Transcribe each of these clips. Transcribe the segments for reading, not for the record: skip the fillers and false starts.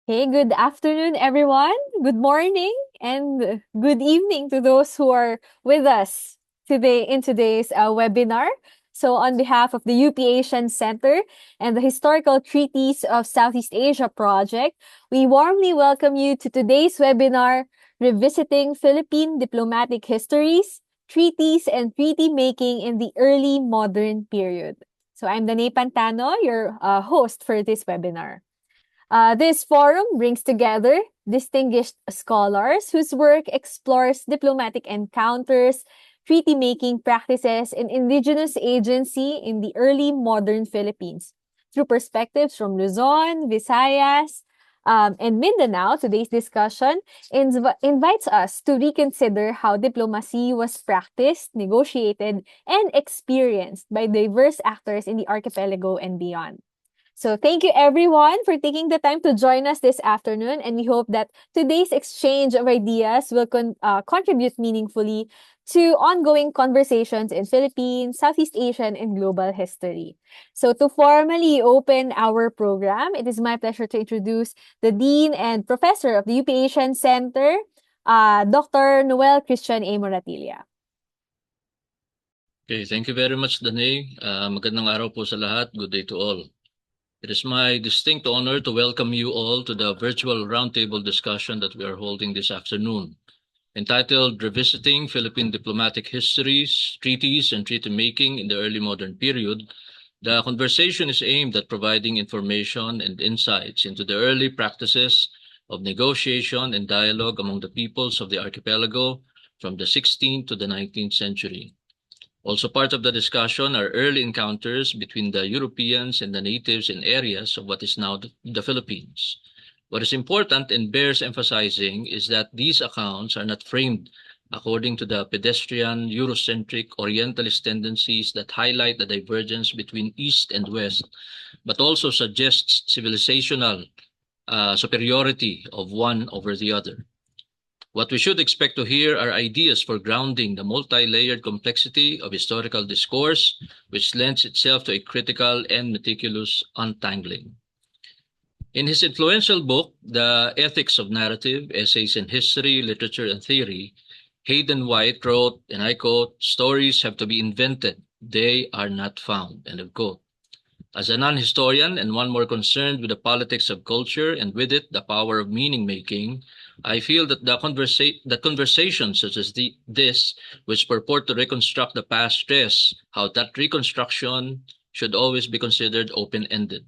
Hey, good afternoon, everyone. Good morning and good evening to those who are with us today in today's webinar. So, on behalf of the UP Asian Center and the Historical Treaties of Southeast Asia project, we warmly welcome you to today's webinar, Revisiting Philippine Diplomatic Histories, Treaties, and Treaty Making in the Early Modern Period. So, I'm Danae Pantano, your host for this webinar. This forum brings together distinguished scholars whose work explores diplomatic encounters, treaty making practices, and indigenous agency in the early modern Philippines. Through perspectives from Luzon, Visayas, and Mindanao, today's discussion invites us to reconsider how diplomacy was practiced, negotiated, and experienced by diverse actors in the archipelago and beyond. So thank you everyone for taking the time to join us this afternoon, and we hope that today's exchange of ideas will contribute meaningfully to ongoing conversations in Philippine, Southeast Asian, and global history. So to formally open our program, it is my pleasure to introduce the Dean and Professor of the UP Asian Center, Dr. Noel Christian A. Moratilla. Okay, thank you very much, Danae. Magandang araw po sa lahat. Good day to all. It is my distinct honor to welcome you all to the virtual roundtable discussion that we are holding this afternoon. Entitled Revisiting Philippine Diplomatic Histories, Treaties, and Treaty Making in the Early Modern Period, the conversation is aimed at providing information and insights into the early practices of negotiation and dialogue among the peoples of the archipelago from the 16th to the 19th century. Also part of the discussion are early encounters between the Europeans and the natives in areas of what is now the Philippines. What is important and bears emphasizing is that these accounts are not framed according to the pedestrian, Eurocentric, Orientalist tendencies that highlight the divergence between East and West, but also suggests civilizational superiority of one over the other. What we should expect to hear are ideas for grounding the multi-layered complexity of historical discourse, which lends itself to a critical and meticulous untangling. In his influential book, The Ethics of Narrative, Essays in History, Literature, and Theory, Hayden White wrote, and I quote, "Stories have to be invented. They are not found," end of quote. As a non-historian and one more concerned with the politics of culture and with it the power of meaning-making, I feel that conversations such as this, which purport to reconstruct the past, stress how that reconstruction should always be considered open-ended.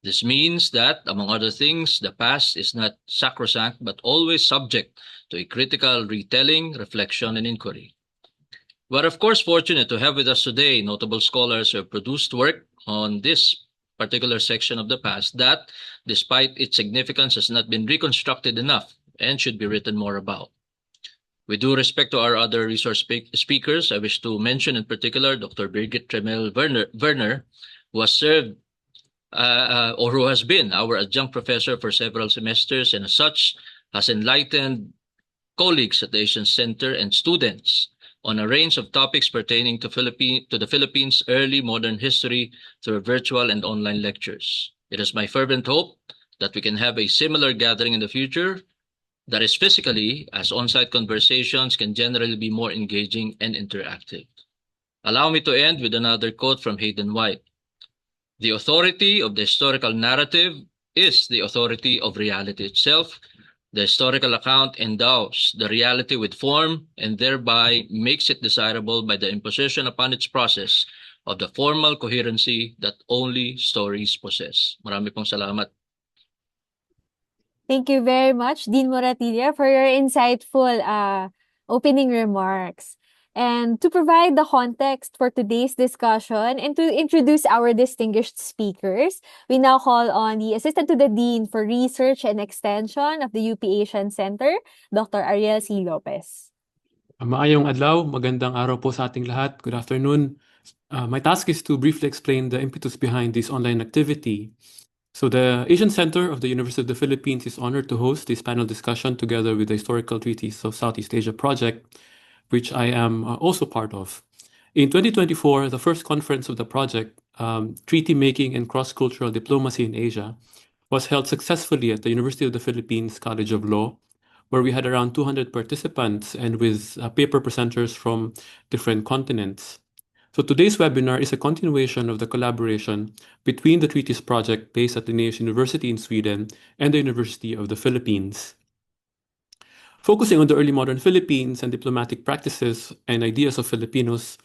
This means that, among other things, the past is not sacrosanct but always subject to a critical retelling, reflection, and inquiry. We're of course fortunate to have with us today notable scholars who have produced work on this particular section of the past that, despite its significance, has not been reconstructed enough and should be written more about. With due respect to our other resource speakers, I wish to mention in particular Dr. Birgit Tremel Werner, who has served or who has been our adjunct professor for several semesters and as such has enlightened colleagues at the Asian Center and students on a range of topics pertaining to the Philippines' early modern history through virtual and online lectures. It is my fervent hope that we can have a similar gathering in the future that is physically, as on-site conversations can generally be more engaging and interactive. Allow me to end with another quote from Hayden White. "The authority of the historical narrative is the authority of reality itself. The historical account endows the reality with form and thereby makes it desirable by the imposition upon its process of the formal coherency that only stories possess." Marami pong salamat. Thank you very much, Dean Moratilla, for your insightful opening remarks. And to provide the context for today's discussion and to introduce our distinguished speakers, we now call on the Assistant to the Dean for Research and Extension of the UP Asian Center, Dr. Ariel C. Lopez. Maayong adlaw, magandang araw po sa ating lahat. Good afternoon. My task is to briefly explain the impetus behind this online activity. So the Asian Center of the University of the Philippines is honored to host this panel discussion together with the Historical Treaties of Southeast Asia project, which I am also part of. In 2024, the first conference of the project, Treaty Making and Cross-Cultural Diplomacy in Asia, was held successfully at the University of the Philippines College of Law, where we had around 200 participants and with paper presenters from different continents. So today's webinar is a continuation of the collaboration between the Treaties project based at Linnaeus University in Sweden and the University of the Philippines. Focusing on the early modern Philippines and diplomatic practices and ideas of Filipinos,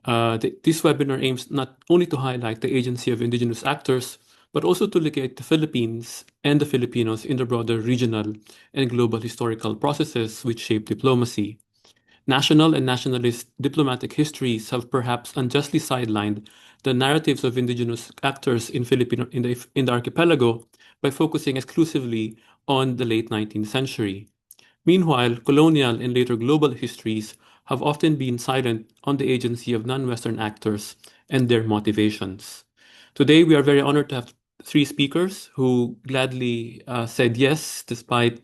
this webinar aims not only to highlight the agency of indigenous actors, but also to locate the Philippines and the Filipinos in the broader regional and global historical processes which shape diplomacy. National and nationalist diplomatic histories have perhaps unjustly sidelined the narratives of indigenous actors in in the archipelago by focusing exclusively on the late 19th century. Meanwhile, colonial and later global histories have often been silent on the agency of non-Western actors and their motivations. Today, we are very honored to have three speakers who gladly said yes, despite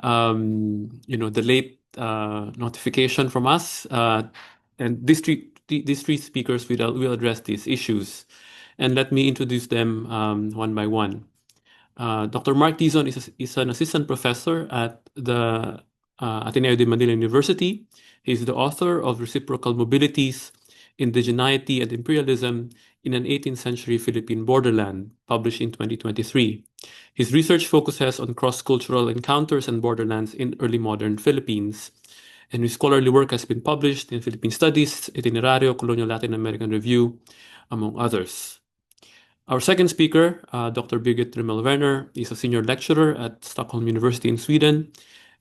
the late notification from us. And these three speakers will address these issues. And let me introduce them one by one. Dr. Mark Dizon is an assistant professor at the Ateneo de Manila University. He's the author of Reciprocal Mobilities, Indigeneity and Imperialism in an 18th Century Philippine Borderland, published in 2023. His research focuses on cross-cultural encounters and borderlands in early modern Philippines. And his scholarly work has been published in Philippine Studies, Itinerario, Colonial Latin American Review, among others. Our second speaker, Dr. Birgit Rimmel-Werner, is a senior lecturer at Stockholm University in Sweden,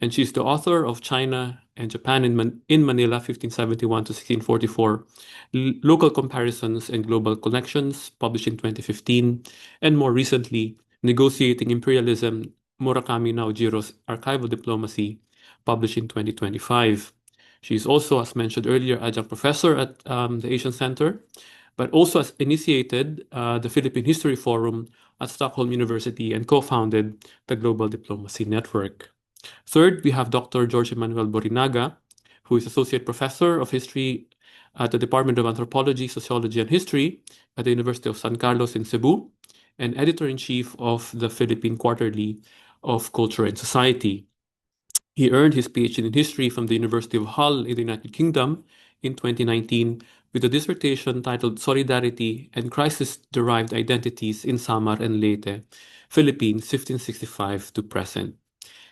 and she's the author of China and Japan in Manila, 1571 to 1644, Local Comparisons and Global Connections, published in 2015, and more recently, Negotiating Imperialism, Murakami Naojiro's Archival Diplomacy, published in 2025. She's also, as mentioned earlier, adjunct professor at the Asian Center, but also has initiated the Philippine History Forum at Stockholm University and co-founded the Global Diplomacy Network. Third, we have Dr. George Emmanuel Borinaga, who is Associate Professor of History at the Department of Anthropology, Sociology, and History at the University of San Carlos in Cebu, and Editor-in-Chief of the Philippine Quarterly of Culture and Society. He earned his PhD in History from the University of Hull in the United Kingdom in 2019 with a dissertation titled Solidarity and Crisis-Derived Identities in Samar and Leyte, Philippines, 1565 to present.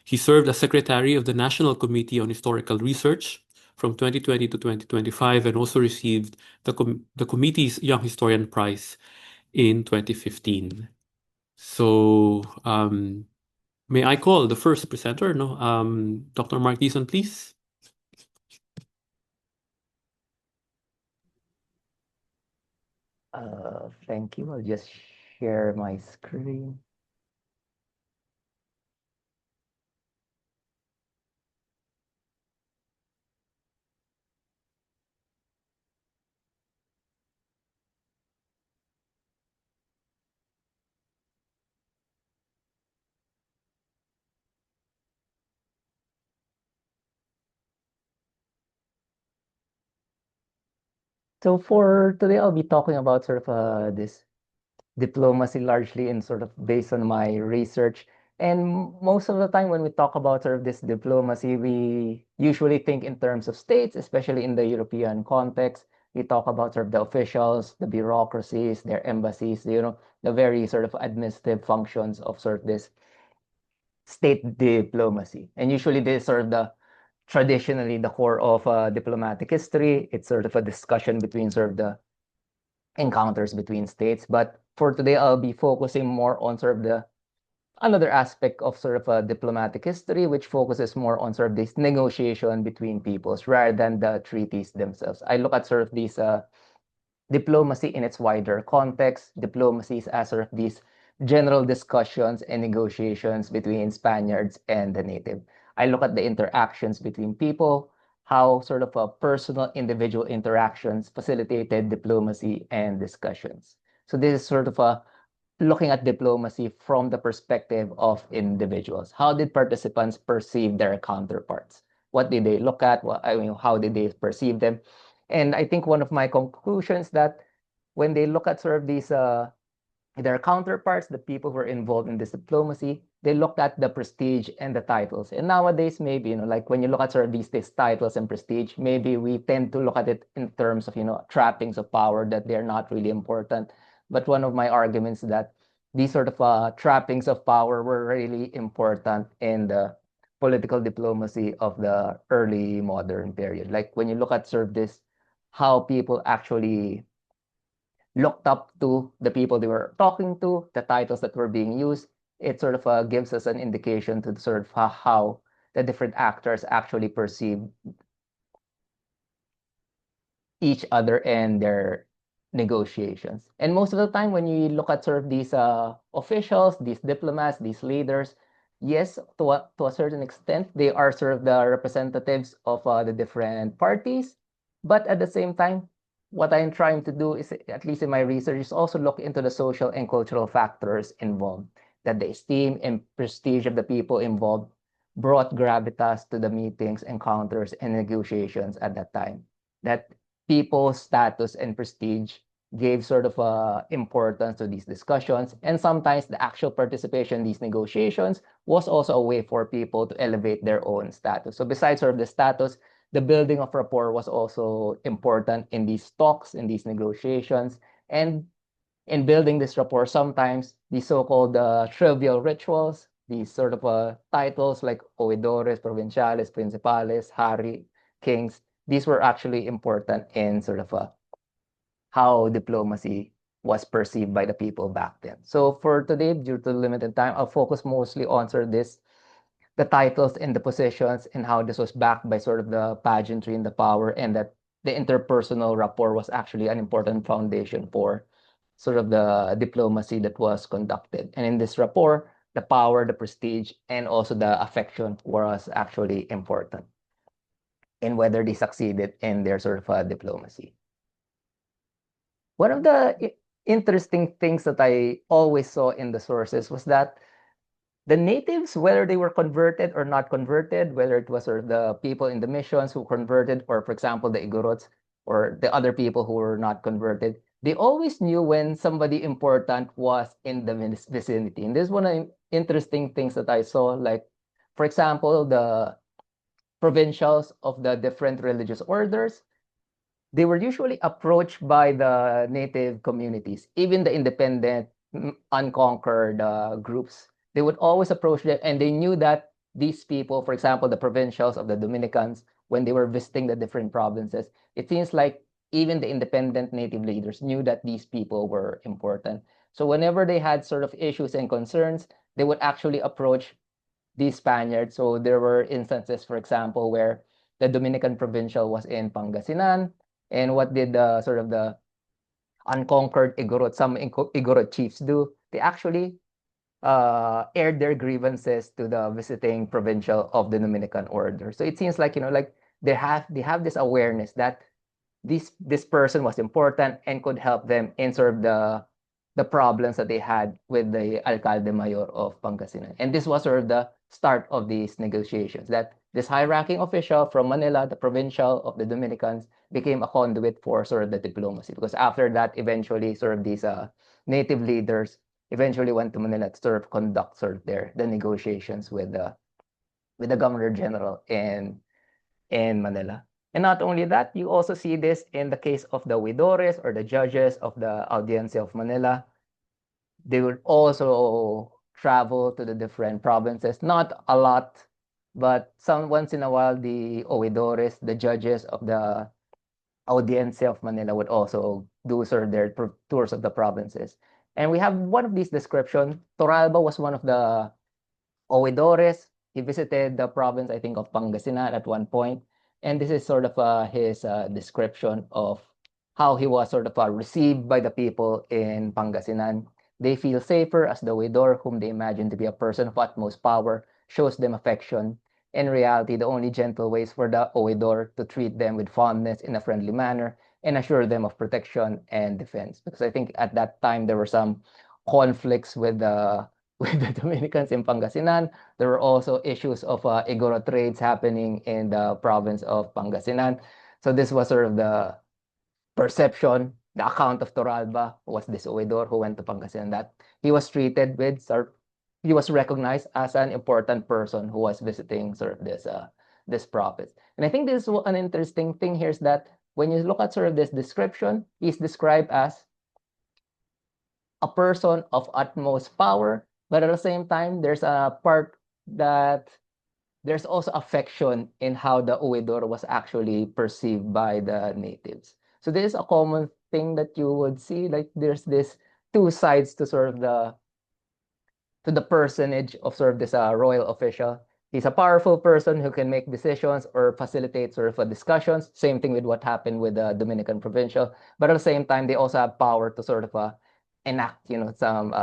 He served as Secretary of the National Committee on Historical Research from 2020 to 2025 and also received the committee's Young Historian Prize in 2015. So, may I call the first presenter, Dr. Mark Dizon, please? Thank you. I'll just share my screen. So for today, I'll be talking about sort of this diplomacy largely in sort of based on my research. And most of the time when we talk about sort of this diplomacy, we usually think in terms of states, especially in the European context. We talk about sort of the officials, the bureaucracies, their embassies, the very sort of administrative functions of sort of this state diplomacy. And usually this is sort of the traditionally the core of diplomatic history. It's sort of a discussion between sort of the encounters between states. But for today, I'll be focusing more on sort of the another aspect of sort of a diplomatic history, which focuses more on sort of this negotiation between peoples rather than the treaties themselves. I look at sort of these diplomacy in its wider context, diplomacies as sort of these general discussions and negotiations between Spaniards and the native. I look at the interactions between people, how sort of a personal individual interactions facilitated diplomacy and discussions. So this is sort of a looking at diplomacy from the perspective of individuals. How did participants perceive their counterparts? What did they look at? How did they perceive them? And I think one of my conclusions that when they look at sort of these their counterparts, the people who are involved in this diplomacy, they looked at the prestige and the titles. And nowadays, maybe, like when you look at sort of these titles and prestige, maybe we tend to look at it in terms of, trappings of power, that they're not really important. But one of my arguments is that these sort of trappings of power were really important in the political diplomacy of the early modern period. Like when you look at sort of this, how people actually looked up to the people they were talking to, the titles that were being used, it sort of gives us an indication to sort of how the different actors actually perceive each other and their negotiations. And most of the time, when you look at sort of these officials, these diplomats, these leaders, yes, to a certain extent, they are sort of the representatives of the different parties. But at the same time, what I'm trying to do is, at least in my research, is also look into the social and cultural factors involved, that the esteem and prestige of the people involved brought gravitas to the meetings, encounters, and negotiations at that time. That people's status and prestige gave sort of importance to these discussions. And sometimes the actual participation in these negotiations was also a way for people to elevate their own status. So besides sort of the status, the building of rapport was also important in these talks, in these negotiations. And in building this rapport, sometimes these so-called trivial rituals, these sort of titles like oidores, provinciales, principales, hari, kings, these were actually important in sort of how diplomacy was perceived by the people back then. So for today, due to limited time, I'll focus mostly on sort of the titles and the positions, and how this was backed by sort of the pageantry and the power, and that the interpersonal rapport was actually an important foundation for sort of the diplomacy that was conducted. And in this rapport, the power, the prestige, and also the affection was actually important in whether they succeeded in their sort of diplomacy. One of the interesting things that I always saw in the sources was that the natives, whether they were converted or not converted, whether it was sort of the people in the missions who converted, or for example, the Igorots or the other people who were not converted, they always knew when somebody important was in the vicinity. And this is one of the interesting things that I saw. Like, for example, the provincials of the different religious orders, they were usually approached by the native communities, even the independent, unconquered groups. They would always approach them, and they knew that these people, for example, the provincials of the Dominicans, when they were visiting the different provinces, it seems like even the independent native leaders knew that these people were important. So whenever they had sort of issues and concerns, they would actually approach these Spaniards. So there were instances, for example, where the Dominican provincial was in Pangasinan, and what did the sort of the unconquered Igorot, some Igorot chiefs do? They actually aired their grievances to the visiting provincial of the Dominican order. So it seems like, like they have this awareness that this person was important and could help them in sort of the problems that they had with the alcalde mayor of Pangasinan. And this was sort of the start of these negotiations, that this high-ranking official from Manila, the provincial of the Dominicans, became a conduit for sort of the diplomacy. Because after that, eventually, sort of these native leaders eventually went to Manila to sort of conduct sort of the negotiations with the governor general in Manila. And not only that, you also see this in the case of the oidores, or the judges of the Audiencia of Manila. They would also travel to the different provinces, not a lot, but once in a while, the oidores, the judges of the Audiencia of Manila, would also do sort of their tours of the provinces. And we have one of these descriptions. Torralba was one of the oidores. He visited the province, I think, of Pangasinan at one point. And this is sort of his description of how he was sort of received by the people in Pangasinan. They feel safer as the oidor, whom they imagine to be a person of utmost power, shows them affection. In reality, the only gentle ways for the oidor to treat them with fondness in a friendly manner and assure them of protection and defense. Because I think at that time there were some conflicts with the with the Dominicans in Pangasinan. There were also issues of Igoro trades happening in the province of Pangasinan. So this was sort of the perception the account of Toralba, who was this Oidor who went to Pangasinan, that he was treated with he was recognized as an important person who was visiting sort of this province. And I think this is an interesting thing here is that when you look at sort of this description, he's described as a person of utmost power, but at the same time, there's a part that there's also affection in how the Oidor was actually perceived by the natives. So this is a common thing that you would see, like there's this two sides to sort of the personage of sort of this royal official. He's a powerful person who can make decisions or facilitate sort of discussions. Same thing with what happened with the Dominican provincial. But at the same time, they also have power to sort of enact, some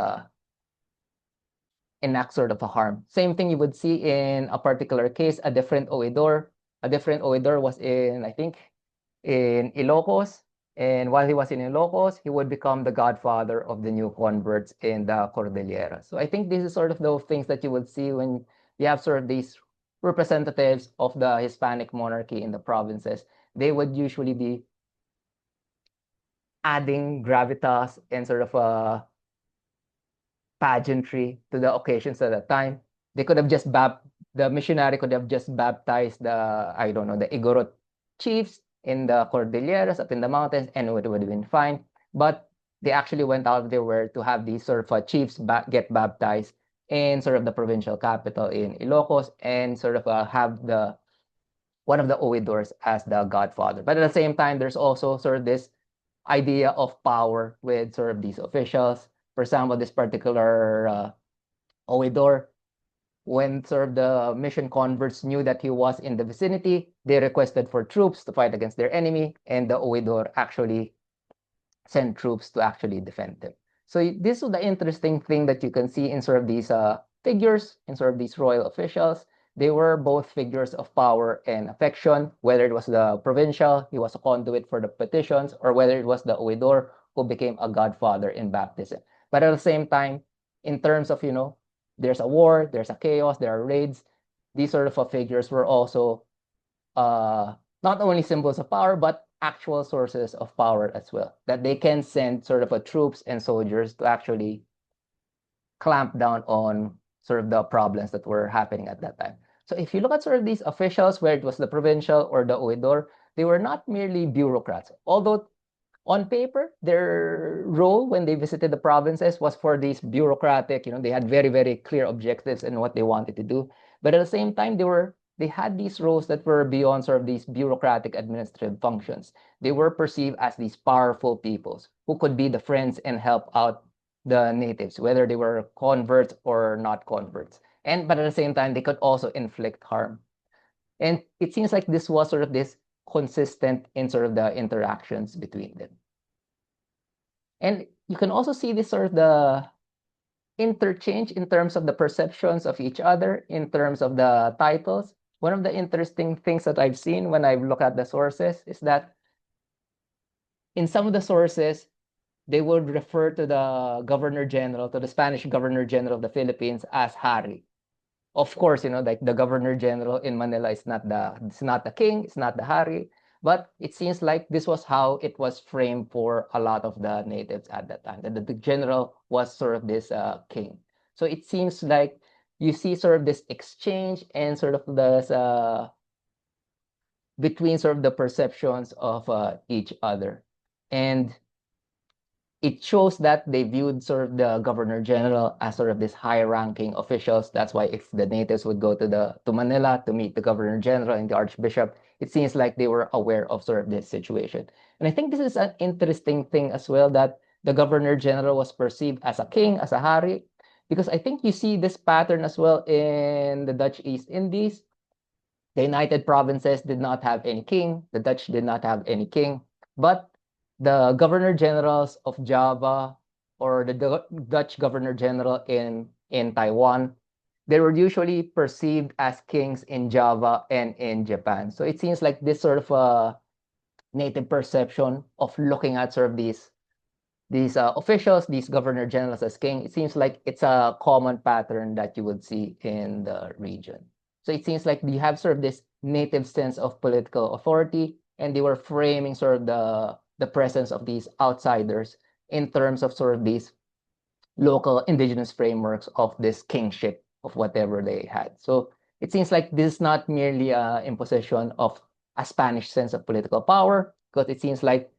enact sort of a harm. Same thing you would see in a particular case, a different Oidor. A different Oidor was in, I think, in Ilocos. And while he was in Ilocos, he would become the godfather of the new converts in the Cordillera. So I think this is sort of those things that you would see when you have sort of these representatives of the Hispanic monarchy in the provinces. They would usually be adding gravitas and sort of a pageantry to the occasions at that time. They could have just the missionary could have just baptized the Igorot chiefs in the Cordilleras up in the mountains, and it would have been fine. But they actually went out of their way to have these sort of chiefs get baptized in sort of the provincial capital in Ilocos, and sort of have one of the Oidors as the godfather. But at the same time, there's also sort of this idea of power with sort of these officials. For example, this particular Oidor, when sort of the mission converts knew that he was in the vicinity, they requested for troops to fight against their enemy, and the Oidor actually sent troops to actually defend them. So this is the interesting thing that you can see in sort of these figures, in sort of these royal officials. They were both figures of power and affection, whether it was the provincial, he was a conduit for the petitions, or whether it was the Oidor who became a godfather in baptism. But at the same time, in terms of, there's a war, there's a chaos, there are raids, these sort of figures were also not only symbols of power, but actual sources of power as well, that they can send sort of troops and soldiers to actually clamp down on sort of the problems that were happening at that time. So if you look at sort of these officials, whether it was the provincial or the Oidor, they were not merely bureaucrats. Although on paper, their role when they visited the provinces was for these bureaucratic, they had very, very clear objectives and what they wanted to do. But at the same time, they had these roles that were beyond sort of these bureaucratic administrative functions. They were perceived as these powerful peoples who could be the friends and help out the natives, whether they were converts or not converts. But at the same time, they could also inflict harm. And it seems like this was sort of this consistent in sort of the interactions between them. And you can also see this sort of the interchange in terms of the perceptions of each other, in terms of the titles. One of the interesting things that I've seen when I look at the sources is that in some of the sources, they would refer to the Governor General, to the Spanish Governor General of the Philippines as Hari. Of course, like the Governor General in Manila is not the king, it's not the Hari, but it seems like this was how it was framed for a lot of the natives at that time, that the general was sort of this king. So it seems like you see sort of this exchange and sort of this between sort of the perceptions of each other. And it shows that they viewed sort of the Governor General as sort of this high-ranking officials. That's why if the natives would go to Manila to meet the Governor General and the Archbishop, it seems like they were aware of sort of this situation. And I think this is an interesting thing as well, that the Governor General was perceived as a king, as a hari, because I think you see this pattern as well in the Dutch East Indies. The United Provinces did not have any king. The Dutch did not have any king. But the Governor Generals of Java or the Dutch Governor General in Taiwan, they were usually perceived as kings in Java and in Japan. So it seems like this sort of a native perception of looking at sort of these officials, these Governor Generals as king, it seems like it's a common pattern that you would see in the region. So it seems like you have sort of this native sense of political authority, and they were framing sort of the presence of these outsiders in terms of sort of these local indigenous frameworks of this kingship of whatever they had. So it seems like this is not merely an imposition of a Spanish sense of political power, because it seems like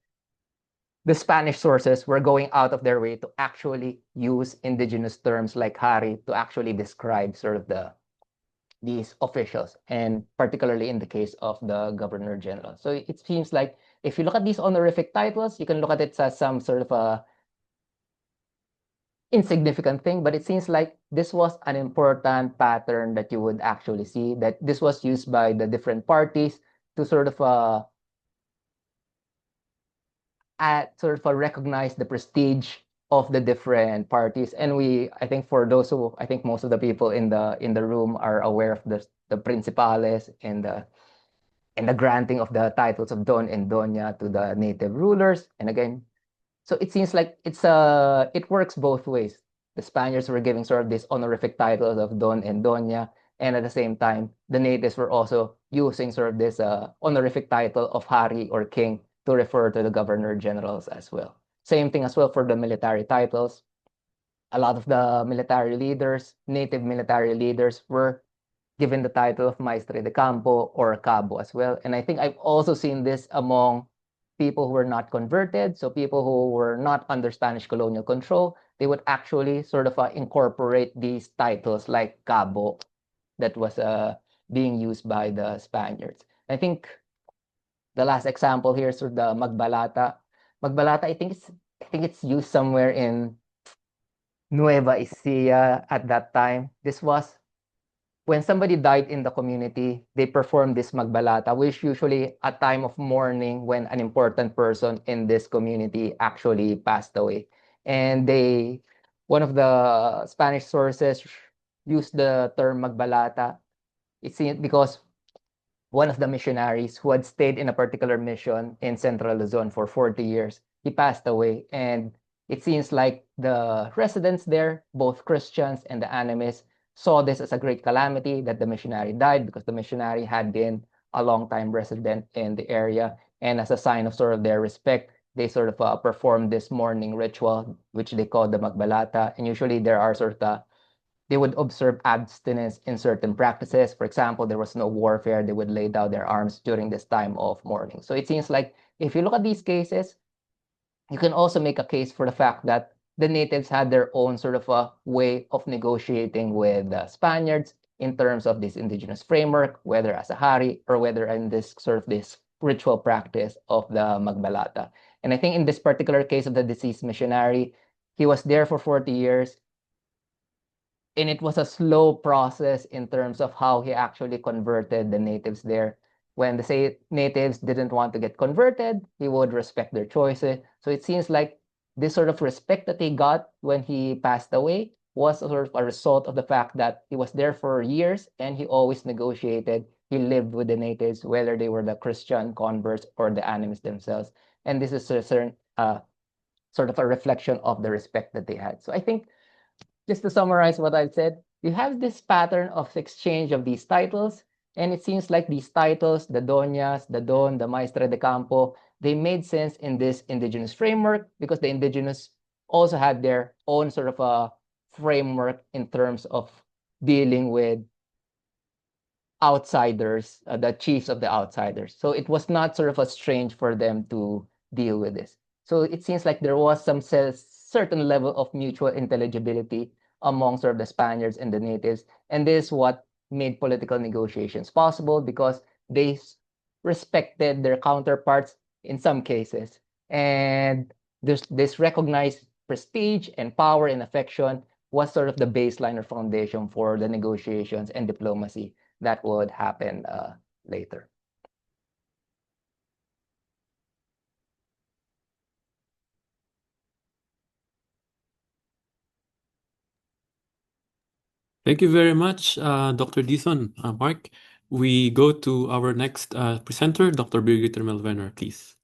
the Spanish sources were going out of their way to actually use indigenous terms like hari to actually describe sort of these officials, and particularly in the case of the Governor General. So it seems like if you look at these honorific titles, you can look at it as some sort of a insignificant thing, but it seems like this was an important pattern that you would actually see, that this was used by the different parties to sort of recognize the prestige of the different parties. And I think for those who, I think most of the people in the room are aware of the principales and the granting of the titles of Don and Doña to the native rulers. And again, so it seems like it works both ways. The Spaniards were giving sort of these honorific titles of Don and Doña, and at the same time, the natives were also using sort of this honorific title of Hari or King to refer to the Governor Generals as well. Same thing as well for the military titles. A lot of the military leaders, native military leaders, were given the title of Maestre de Campo or Cabo as well. And I think I've also seen this among people who were not converted, so people who were not under Spanish colonial control. They would actually sort of incorporate these titles like Cabo that was being used by the Spaniards. I think the last example here is sort of the Magbalata. Magbalata, I think it's used somewhere in Nueva Ecija at that time. This was when somebody died in the community, they performed this magbalata, which usually a time of mourning when an important person in this community actually passed away. And one of the Spanish sources used the term magbalata. It's because one of the missionaries who had stayed in a particular mission in Central Luzon for 40 years, he passed away. And it seems like the residents there, both Christians and the animists, saw this as a great calamity that the missionary died, because the missionary had been a long-time resident in the area. And as a sign of sort of their respect, they sort of performed this mourning ritual, which they call the Magbalata. And usually there are sort of they would observe abstinence in certain practices. For example, there was no warfare. They would lay down their arms during this time of mourning. So it seems like if you look at these cases, you can also make a case for the fact that the natives had their own sort of a way of negotiating with the Spaniards in terms of this indigenous framework, whether as a hari or whether in this sort of this ritual practice of the Magbalata. And I think in this particular case of the deceased missionary, he was there for 40 years. And it was a slow process in terms of how he actually converted the natives there. When the natives didn't want to get converted, he would respect their choices. So it seems like this sort of respect that he got when he passed away was sort of a result of the fact that he was there for years and he always negotiated. He lived with the natives, whether they were the Christian converts or the animists themselves. And this is a certain sort of a reflection of the respect that they had. So I think, just to summarize what I've said, you have this pattern of exchange of these titles, and it seems like these titles, the Doñas, the Don, the Maestre de Campo, they made sense in this indigenous framework because the indigenous also had their own sort of a framework in terms of dealing with outsiders, the chiefs of the outsiders. So it was not sort of a strange for them to deal with this. So it seems like there was some certain level of mutual intelligibility among sort of the Spaniards and the natives. And this is what made political negotiations possible, because they respected their counterparts in some cases. And this recognized prestige and power and affection was sort of the baseline or foundation for the negotiations and diplomacy that would happen later. Thank you very much, Dr. Dison. Mark, we go to our next presenter, Dr. Birgit Melvener, please.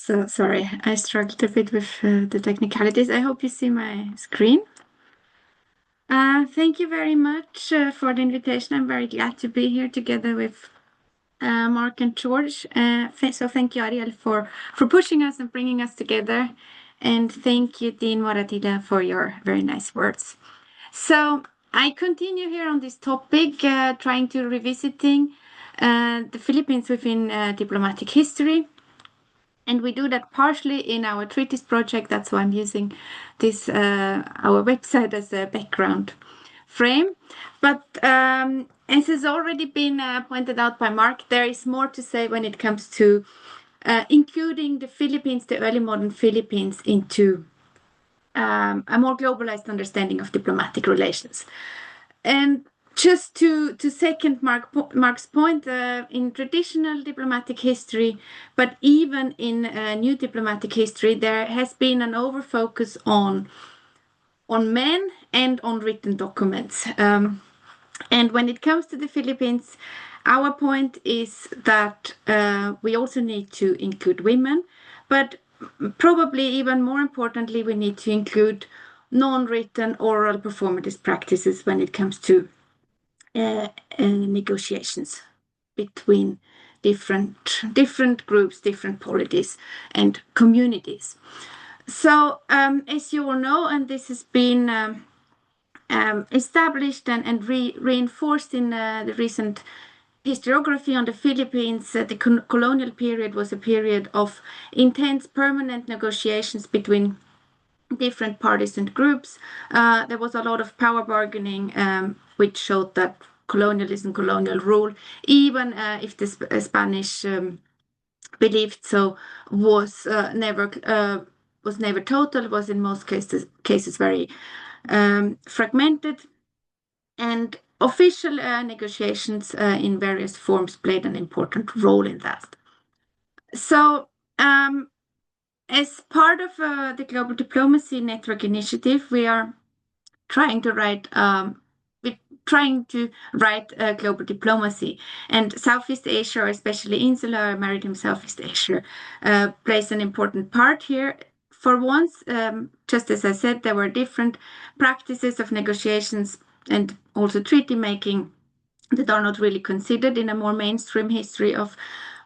So sorry, I struggled a bit with the technicalities. I hope you see my screen. Thank you very much for the invitation. I'm very glad to be here together with Mark and George. So thank you, Ariel, for pushing us and bringing us together. And thank you, Dean Moratila, for your very nice words. So I continue here on this topic, trying to revisiting the Philippines within diplomatic history. And we do that partially in our Treaties project. That's why I'm using this our website as a background frame. But as has already been pointed out by Mark, there is more to say when it comes to including the Philippines, the early modern Philippines, into a more globalized understanding of diplomatic relations. And just to second Mark's point, in traditional diplomatic history, but even in new diplomatic history, there has been an overfocus on men and on written documents. And when it comes to the Philippines, our point is that we also need to include women, but probably even more importantly, we need to include non-written oral performative practices when it comes to negotiations between different groups, different polities, and communities. So, as you all know, and this has been established and reinforced in the recent historiography on the Philippines, the colonial period was a period of intense permanent negotiations between different parties and groups. There was a lot of power bargaining, which showed that colonialism, colonial rule, even if the Spanish believed so, was never total. Was in most cases very fragmented, and official negotiations in various forms played an important role in that. So, as part of the Global Diplomacy Network initiative, we are trying to write global diplomacy, and Southeast Asia, or especially insular maritime Southeast Asia, plays an important part here. For once, just as I said, there were different practices of negotiations and also treaty making that are not really considered in a more mainstream history of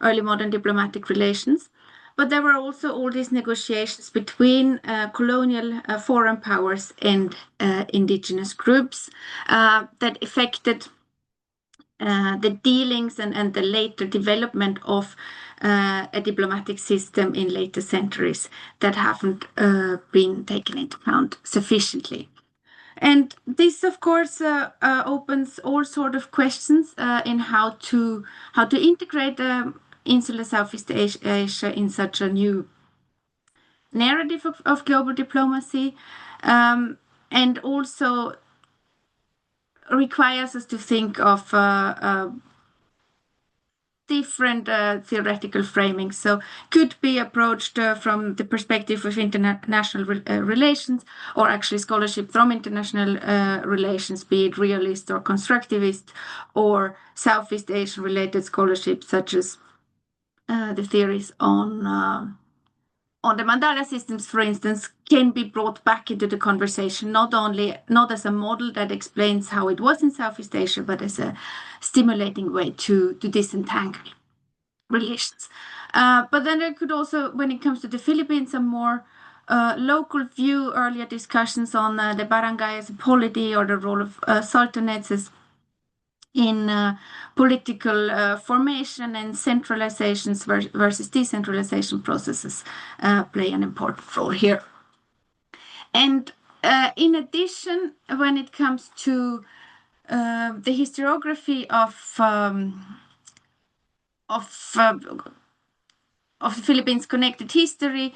early modern diplomatic relations. But there were also all these negotiations between colonial foreign powers and indigenous groups that affected the dealings and the later development of a diplomatic system in later centuries that haven't been taken into account sufficiently. And this, of course, opens all sort of questions in how to integrate insular Southeast Asia in such a new narrative of global diplomacy, and also requires us to think of different theoretical framings. So could be approached from the perspective of international relations, or actually scholarship from international relations, be it realist or constructivist, or Southeast Asian related scholarship, such as the theories on the mandala systems, for instance, can be brought back into the conversation, not as a model that explains how it was in Southeast Asia, but as a stimulating way to disentangle relations. But then there could also, when it comes to the Philippines, a more local view, earlier discussions on the barangay as a polity, or the role of sultanates in political formation and centralizations versus decentralization processes play an important role here. And in addition, when it comes to the historiography of the Philippines' connected history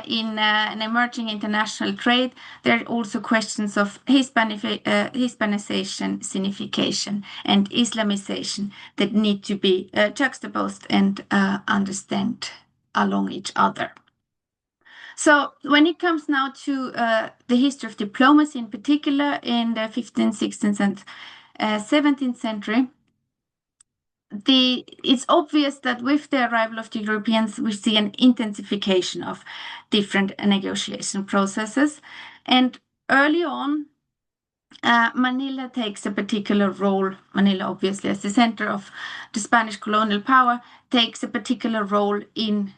in an emerging international trade, there are also questions of Hispanization, Sinification, and Islamization that need to be juxtaposed and understand along each other. So when it comes now to the history of diplomacy in particular in the 15th, 16th, and 17th century, it's obvious that with the arrival of the Europeans, we see an intensification of different negotiation processes. And early on, Manila takes a particular role. Manila, obviously, as the center of the Spanish colonial power, takes a particular role in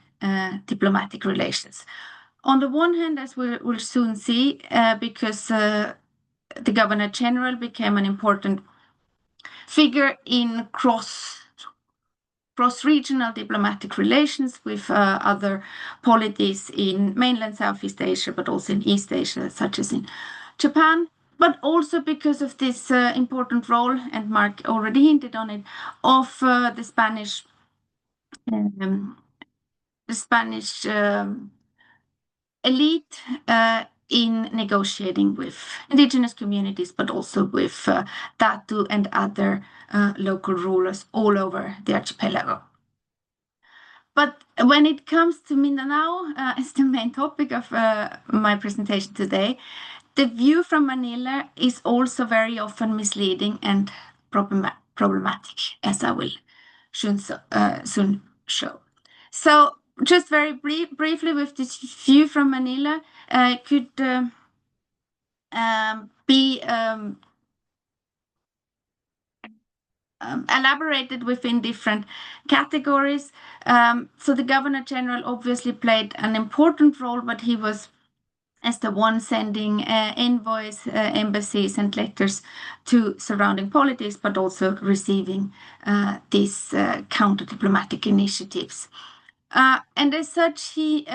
diplomatic relations. On the one hand, as we'll soon see, because the Governor General became an important figure in cross-regional diplomatic relations with other polities in mainland Southeast Asia, but also in East Asia, such as in Japan. But also because of this important role, and Mark already hinted on it, of the Spanish elite in negotiating with indigenous communities, but also with Datu and other local rulers all over the archipelago. But when it comes to Mindanao, as the main topic of my presentation today, the view from Manila is also very often misleading and problematic, as I will soon show. So just very briefly with this view from Manila, could be elaborated within different categories. So the Governor General obviously played an important role, but he was as the one sending envoys, embassies, and letters to surrounding polities, but also receiving these counter-diplomatic initiatives. And as such, he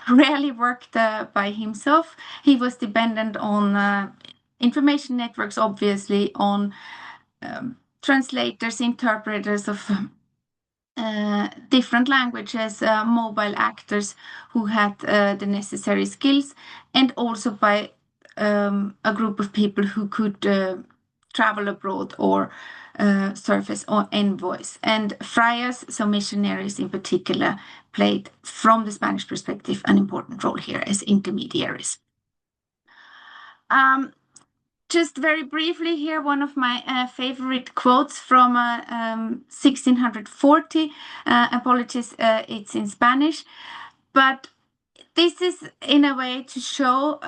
rarely worked by himself. He was dependent on information networks, obviously, on translators, interpreters of different languages, mobile actors who had the necessary skills, and also by a group of people who could travel abroad or serve as envoys. And friars, so missionaries in particular, played, from the Spanish perspective, an important role here as intermediaries. Just very briefly here, one of my favorite quotes from 1640. Apologies, it's in Spanish. But this is in a way to show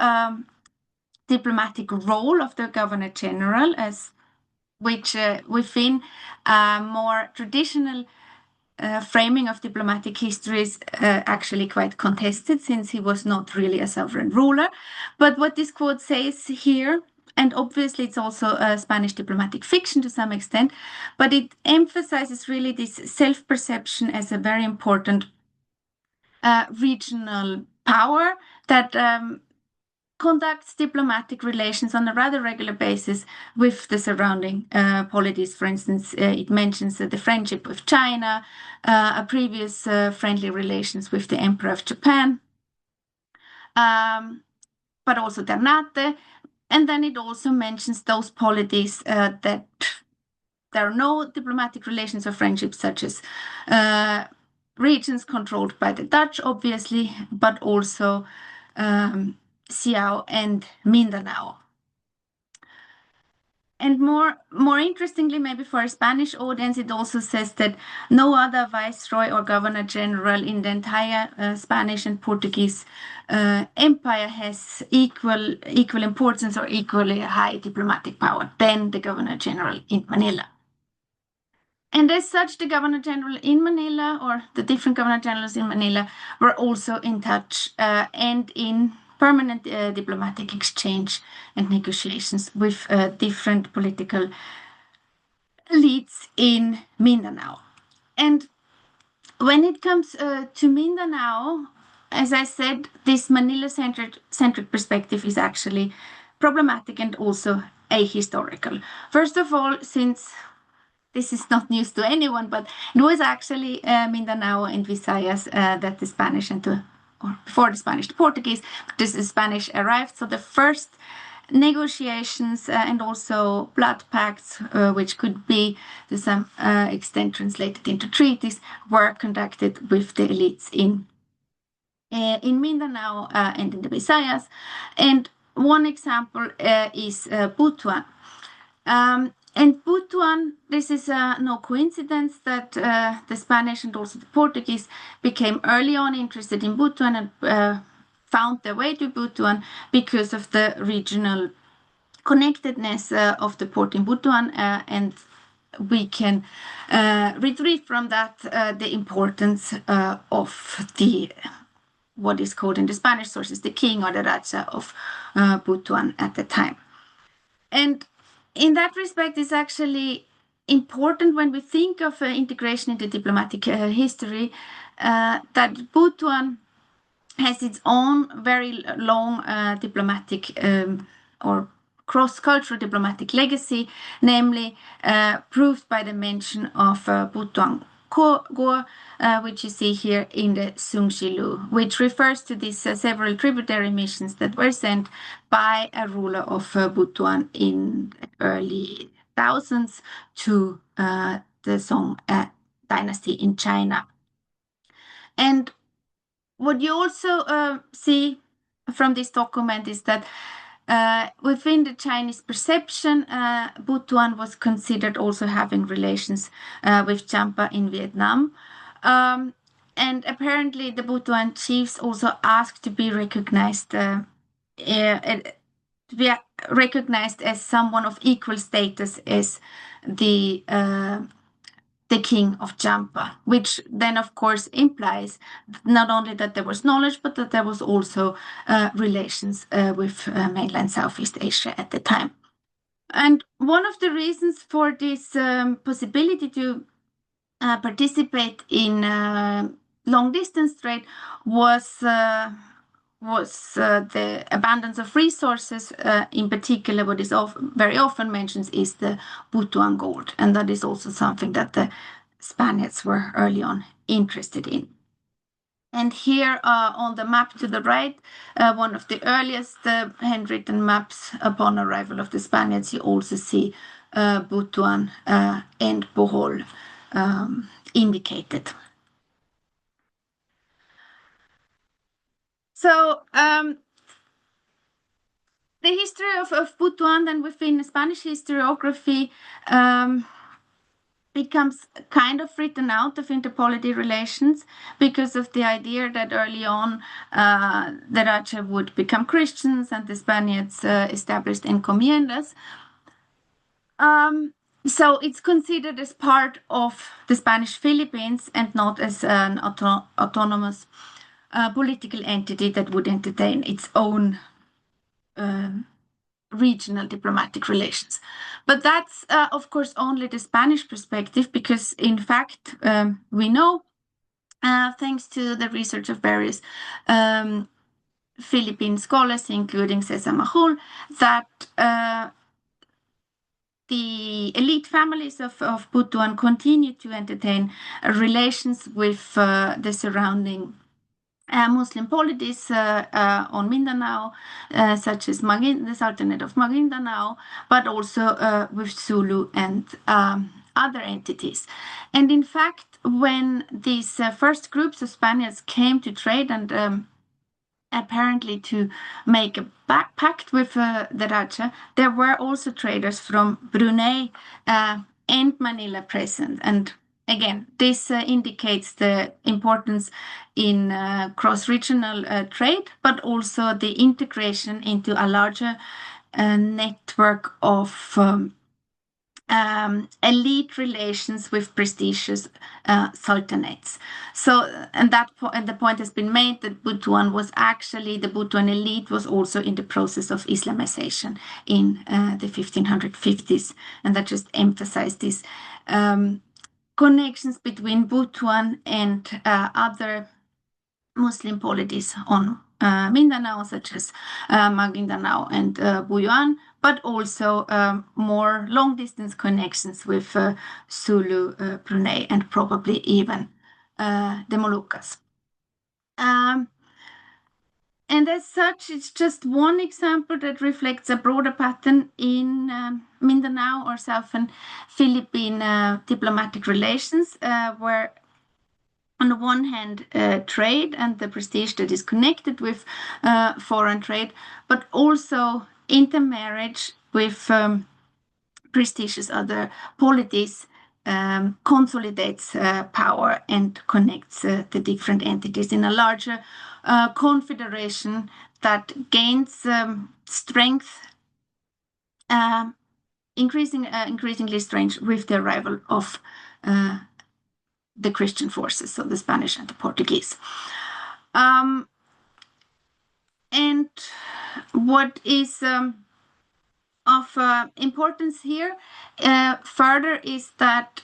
diplomatic role of the Governor General, as which within more traditional framing of diplomatic history is actually quite contested, since he was not really a sovereign ruler. But what this quote says here, and obviously it's also a Spanish diplomatic fiction to some extent, but it emphasizes really this self-perception as a very important regional power that conducts diplomatic relations on a rather regular basis with the surrounding polities. For instance, it mentions the friendship with China, a previous friendly relations with the Emperor of Japan, but also Ternate. And then it also mentions those polities that there are no diplomatic relations or friendships, such as regions controlled by the Dutch, obviously, but also Siao and Mindanao. And more interestingly, maybe for a Spanish audience, it also says that no other viceroy or governor general in the entire Spanish and Portuguese empire has equal importance or equally high diplomatic power than the governor general in Manila. And as such, the Governor General in Manila, or the different Governor Generals in Manila, were also in touch and in permanent diplomatic exchange and negotiations with different political elites in Mindanao. And when it comes to Mindanao, as I said, this Manila-centric perspective is actually problematic and also ahistorical. First of all, since this is not news to anyone, but it was actually Mindanao and Visayas that the Spanish or before the Spanish, the Portuguese, the Spanish arrived. So the first negotiations and also blood pacts, which could be to some extent translated into treaties, were conducted with the elites in Mindanao and in the Visayas. And one example is Butuan. And Butuan, this is no coincidence that the Spanish and also the Portuguese became early on interested in Butuan and found their way to Butuan because of the regional connectedness of the port in Butuan, and we can retrieve from that the importance of the what is called in the Spanish sources the king or the Raja of Butuan at the time. And in that respect, it's actually important when we think of integration into diplomatic history that Butuan has its own very long diplomatic or cross-cultural diplomatic legacy, namely proved by the mention of Butuan Go, which you see here in the Sungchilu, which refers to these several tributary missions that were sent by a ruler of Butuan in early thousands to the Song dynasty in China. And what you also see from this document is that within the Chinese perception, Butuan was considered also having relations with Champa in Vietnam. And apparently the Butuan chiefs also asked to be recognized as someone of equal status as the king of Champa, which then of course implies not only that there was knowledge, but that there was also relations with mainland Southeast Asia at the time. And one of the reasons for this possibility to participate in long distance trade was the abundance of resources. In particular, what is very often mentioned is the Butuan gold, and that is also something that the Spaniards were early on interested in. And here on the map to the right, one of the earliest handwritten maps upon arrival of the Spaniards, you also see Butuan and Bohol indicated. So the history of Butuan then within Spanish historiography becomes kind of written out of interpolity relations because of the idea that early on the Raja would become Christians and the Spaniards established encomiendas. So it's considered as part of the Spanish Philippines and not as an autonomous political entity that would entertain its own regional diplomatic relations. But that's, of course, only the Spanish perspective, because in fact, we know, thanks to the research of various Philippine scholars, including Cesar Majul, that the elite families of Butuan continue to entertain relations with the surrounding Muslim polities on Mindanao, such as the Sultanate of Maguindanao, but also with Zulu and other entities. And in fact, when these first groups of Spaniards came to trade and apparently to make a pact with the Raja, there were also traders from Brunei and Manila present. And again, this indicates the importance in cross-regional trade, but also the integration into a larger network of elite relations with prestigious sultanates. So, and the point has been made that Butuan was actually, the Butuan elite was also in the process of Islamization in the 1550s, and that just emphasized these connections between Butuan and other Muslim polities on Mindanao, such as Maguindanao and Buyuan, but also more long-distance connections with Zulu, Brunei, and probably even the Moluccas. And as such, it's just one example that reflects a broader pattern in Mindanao or Southern Philippine diplomatic relations, where on the one hand, trade and the prestige that is connected with foreign trade, but also intermarriage with prestigious other polities, consolidates power and connects the different entities in a larger confederation that gains strength, increasingly strength with the arrival of the Christian forces, so the Spanish and the Portuguese. And what is of importance here further is that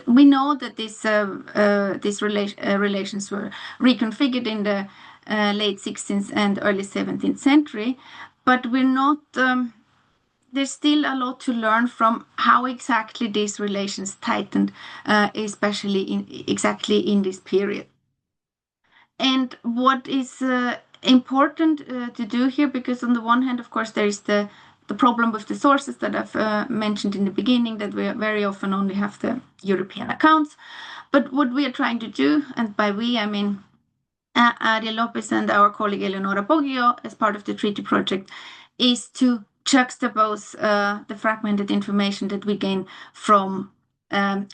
we know that these relations were reconfigured in the late 16th and early 17th century, but we're not. There's still a lot to learn from how exactly these relations tightened, especially exactly in this period. And what is important to do here, because on the one hand, of course, there is the problem with the sources that I've mentioned in the beginning, that we very often only have the European accounts. But what we are trying to do, and by we, I mean Ariel Lopez and our colleague Eleonora Poggio, as part of the treaty project, is to juxtapose the fragmented information that we gain from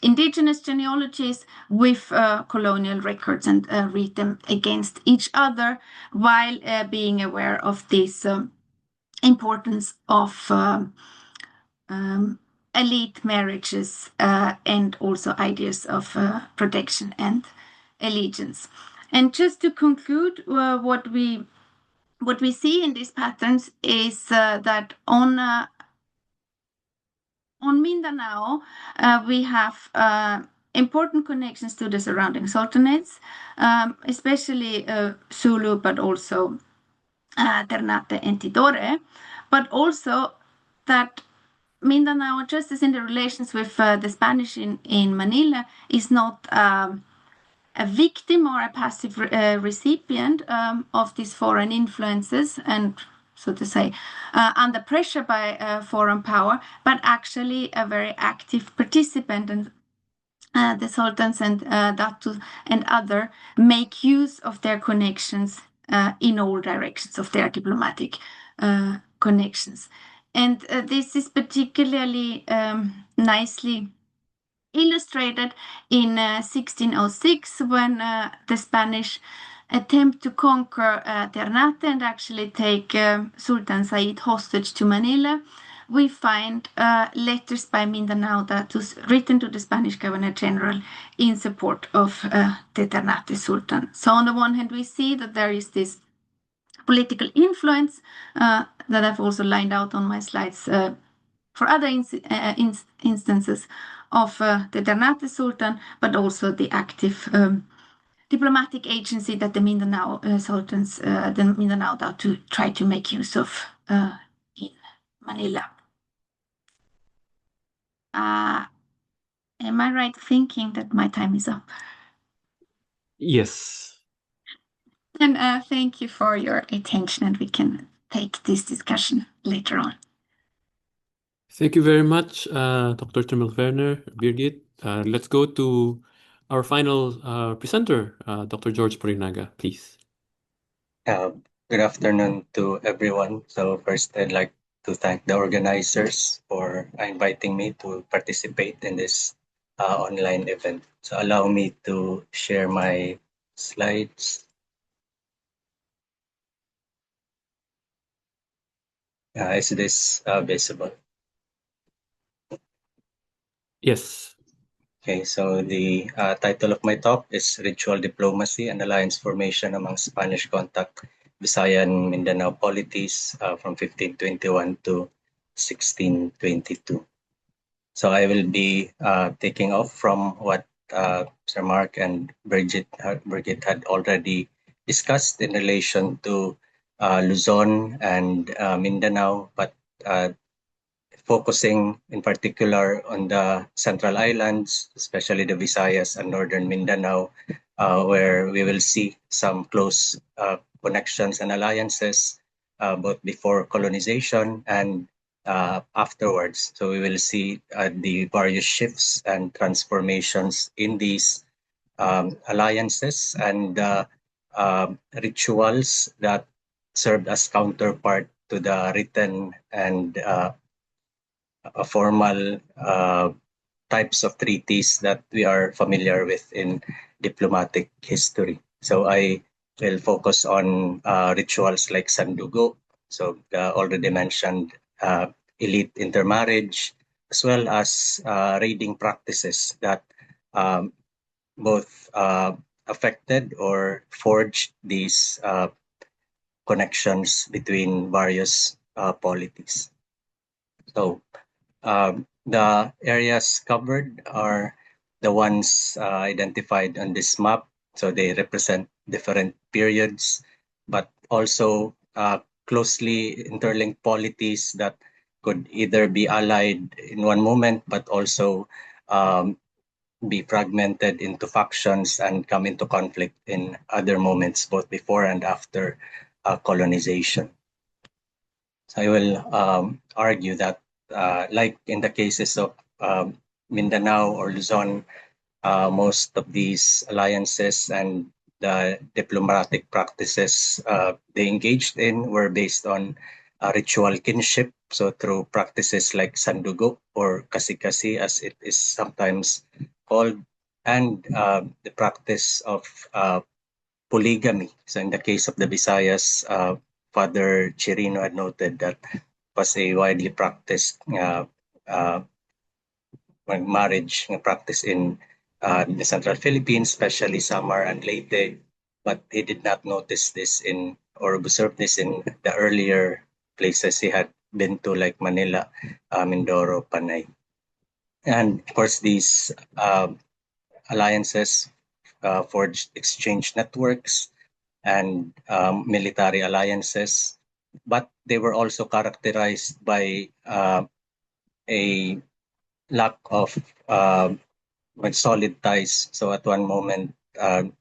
indigenous genealogies with colonial records and read them against each other, while being aware of this importance of elite marriages and also ideas of protection and allegiance. And just to conclude, what we see in these patterns is that on Mindanao, we have important connections to the surrounding sultanates, especially Zulu, but also Ternate and Tidore, but also that Mindanao, just as in the relations with the Spanish in Manila, is not a victim or a passive recipient of these foreign influences and, so to say, under pressure by foreign power, but actually a very active participant. And the sultans and datus and other make use of their connections in all directions of their diplomatic connections. And this is particularly nicely illustrated in 1606, when the Spanish attempt to conquer Ternate and actually take Sultan Said hostage to Manila. We find letters by Mindanao Datus written to the Spanish Governor General in support of the Ternate Sultan. So on the one hand, we see that there is this political influence that I've also lined out on my slides for other instances of the Ternate Sultan, but also the active diplomatic agency that the Mindanao sultans, the Mindanao Datu, try to make use of in Manila. Am I right thinking that my time is up? Yes. And thank you for your attention, and we can take this discussion later on. Thank you very much, Dr. Werner, Birgit. Let's go to our final presenter, Dr. George Porinaga, please. Good afternoon to everyone. So first, I'd like to thank the organizers for inviting me to participate in this online event. So allow me to share my slides. Is this visible? Yes. Okay, so the title of my talk is Ritual Diplomacy and Alliance Formation Among Spanish Contact Visayan Mindanao Polities from 1521 to 1622. So I will be taking off from what Sir Mark and Brigitte had already discussed in relation to Luzon and Mindanao, but focusing in particular on the central islands, especially the Visayas and northern Mindanao, where we will see some close connections and alliances both before colonization and afterwards. So we will see the various shifts and transformations in these alliances and rituals that served as counterpart to the written and formal types of treaties that we are familiar with in diplomatic history. So I will focus on rituals like sandugo, so the already mentioned elite intermarriage, as well as raiding practices that um, both affected or forged these connections between various polities. So the areas covered are the ones identified on this map. So they represent different periods, but also closely interlinked polities that could either be allied in one moment, but also be fragmented into factions and come into conflict in other moments, both before and after colonization. So I will argue that, like in the cases of Mindanao or Luzon, most of these alliances and the diplomatic practices they engaged in were based on ritual kinship. So through practices like sandugo or kasi-kasi, as it is sometimes called, and the practice of polygamy. So in the case of the Visayas, Father Chirino had noted that was a widely practiced uh, marriage practice in the central Philippines, especially Samar and Leyte. But he did not notice this in or observe this in the earlier places he had been to, like Manila, Mindoro, Panay. And of course, these alliances forged exchange networks and military alliances, but they were also characterized by a lack of solid ties. So at one moment,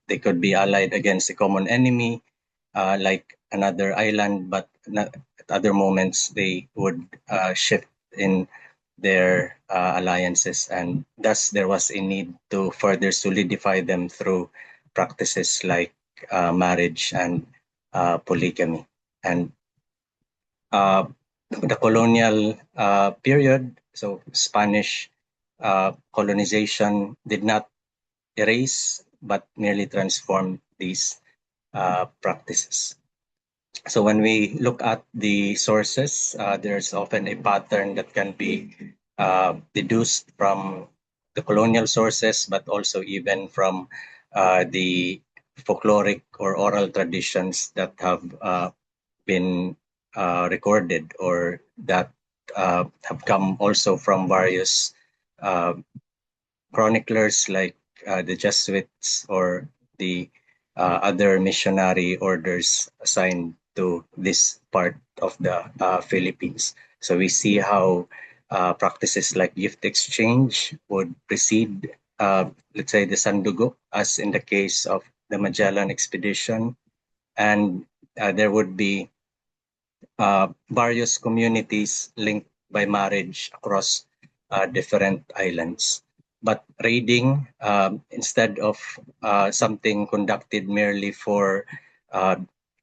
they could be allied against a common enemy, like another island, but at other moments they would shift in their alliances, and thus there was a need to further solidify them through practices like marriage and polygamy. And the colonial period, so Spanish colonization did not erase but merely transform these practices. So when we look at the sources, there's often a pattern that can be deduced from the colonial sources, but also even from the folkloric or oral traditions that have been recorded or that have come also from various uh, chroniclers like the Jesuits or the other missionary orders assigned to this part of the Philippines. So we see how practices like gift exchange would precede, let's say, the Sandugo, as in the case of the Magellan expedition. And there would be various communities linked by marriage across different islands. But raiding, instead of something conducted merely for uh,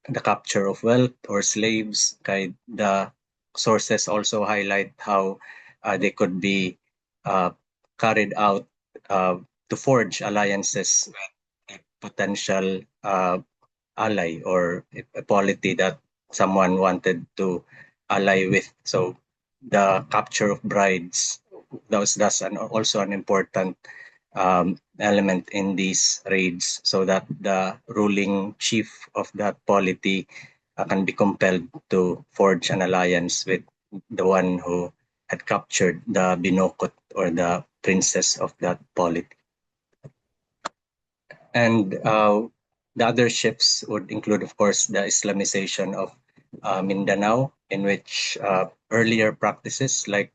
the capture of wealth or slaves, the sources also highlight how they could be uh, carried out to forge alliances with a potential ally or a polity that someone wanted to ally with. So the capture of brides, that was thus also an important element in these raids, so that the ruling chief of that polity can be compelled to forge an alliance with the one who had captured the binokot or the princess of that polity. And the other shifts would include, of course, the Islamization of Mindanao, in which earlier practices like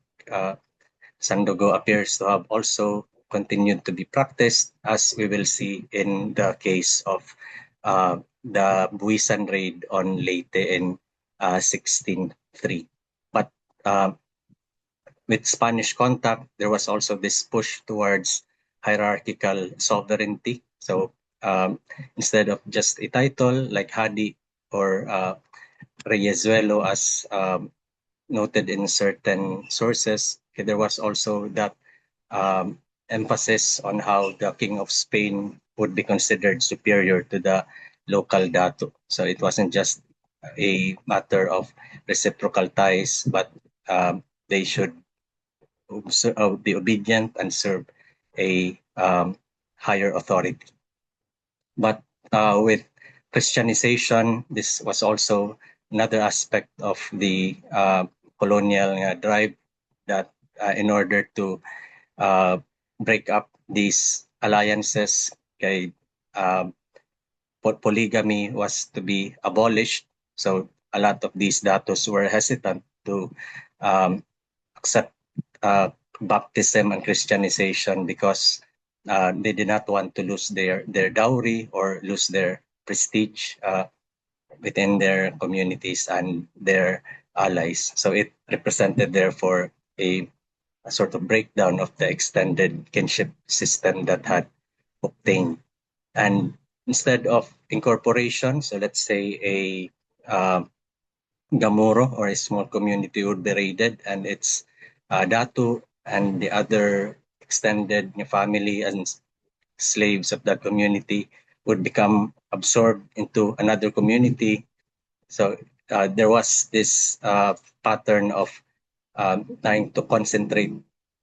Sandogo appears to have also continued to be practiced, as we will see in the case of the Buisan raid on Leyte in 1603. But with Spanish contact, there was also this push towards hierarchical sovereignty. So instead of just a title like Hadi or Reyezuelo, as noted in certain sources, there was also that emphasis on how the King of Spain would be considered superior to the local dato. So it wasn't just a matter of reciprocal ties, but they should be obedient and serve a higher authority. But with Christianization, this was also another aspect of the colonial drive that in order to break up these alliances, polygamy was to be abolished. So a lot of these datos were hesitant to accept baptism and Christianization because they did not want to lose their dowry or lose their prestige within their communities and their allies. So it represented therefore a sort of breakdown of the extended kinship system that had obtained. And instead of incorporation, so let's say a gamuro or a small community would be raided and its datu and the other extended family and slaves of that community would become absorbed into another community. So there was this pattern of trying to concentrate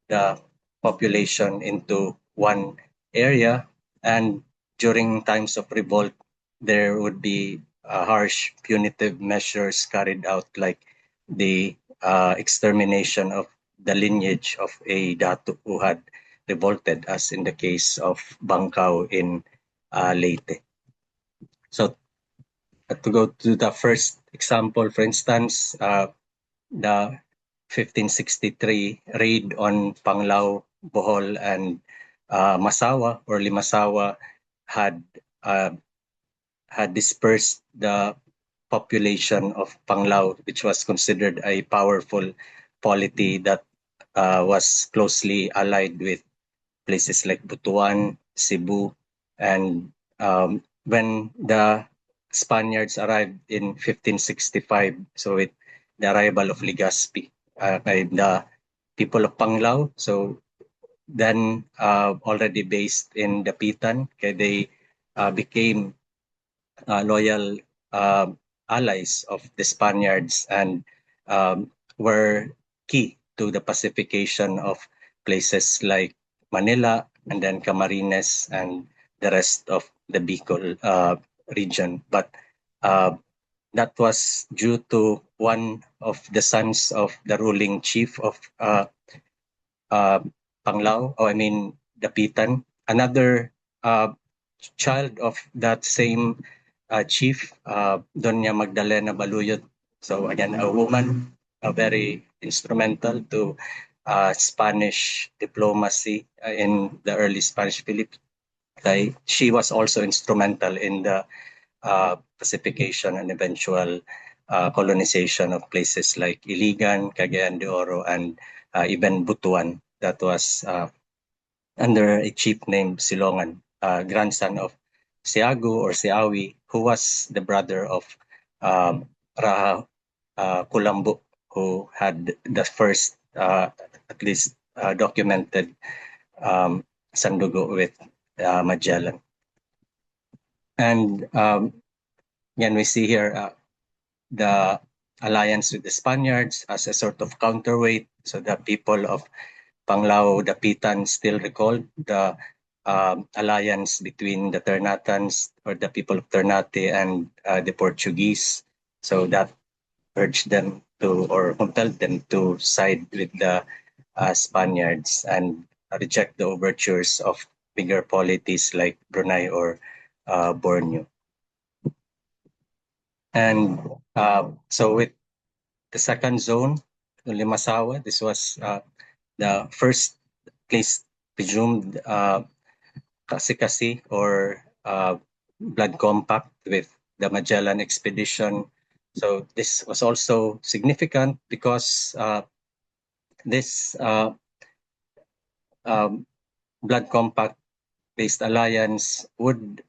the population into one area. And during times of revolt, there would be harsh punitive measures carried out, like the extermination of the lineage of a datu who had revolted, as in the case of Bangkao in Leyte. So to go to the first example, for instance, the 1563 raid on Panglao, Bohol, and Masawa or Limasawa had dispersed the population of Panglao, which was considered a powerful polity that was closely allied with places like Butuan, Cebu, and when the Spaniards arrived in 1565, so with the arrival of Legazpi, the people of Panglao, so then already based in Dapitan, they became loyal allies of the Spaniards and were key to the pacification of places like Manila and then Camarines and the rest of the Bicol region. But that was due to one of the sons of the ruling chief of Panglao, Dapitan. Another child of that same chief, Doña Magdalena Baluyot. So again, a woman, very instrumental to Spanish diplomacy in the early Spanish Philippines. She was also instrumental in the pacification and eventual colonization of places like Iligan, Cagayan de Oro, and even Butuan. That was under a chief named Silongan, grandson of Siagu or Siawi, who was the brother of Raha Kulambo, who had the first, at least documented sandugo with Magellan. And again, we see here the alliance with the Spaniards as a sort of counterweight. So the people of Panglao, Dapitan still recalled the alliance between the Ternatans or the people of Ternate and the Portuguese. So that urged them to or compelled them to side with the Spaniards and reject the overtures of bigger polities like Brunei or Borneo. And so with the second zone, Limasawa, this was the first place presumed kasi or blood compact with the Magellan expedition. So this was also significant because this blood compact based alliance would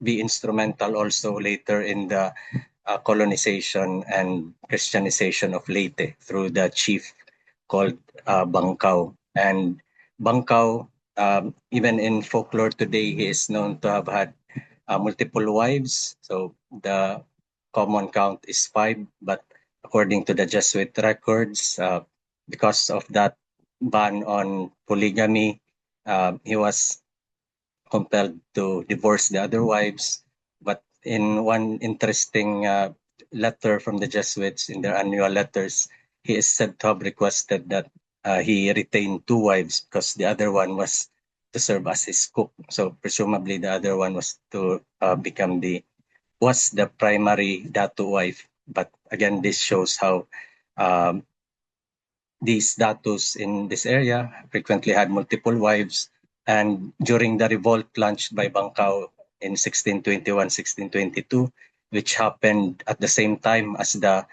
be instrumental also later in the colonization and Christianization of Leyte through the chief called Bangkao. And Bangkao, even in folklore today, he is known to have had multiple wives. So the common count is 5, but according to the Jesuit records, because of that ban on polygamy, he was compelled to divorce the other wives. But in one interesting letter from the Jesuits in their annual letters, he is said to have requested that he retain 2 wives because the other one was to serve as his cook. So presumably the other one was to become the primary datu wife. But again, this shows how um, these datus in this area frequently had multiple wives. And during the revolt launched by Bangkao in 1621-1622, which happened at the same time as the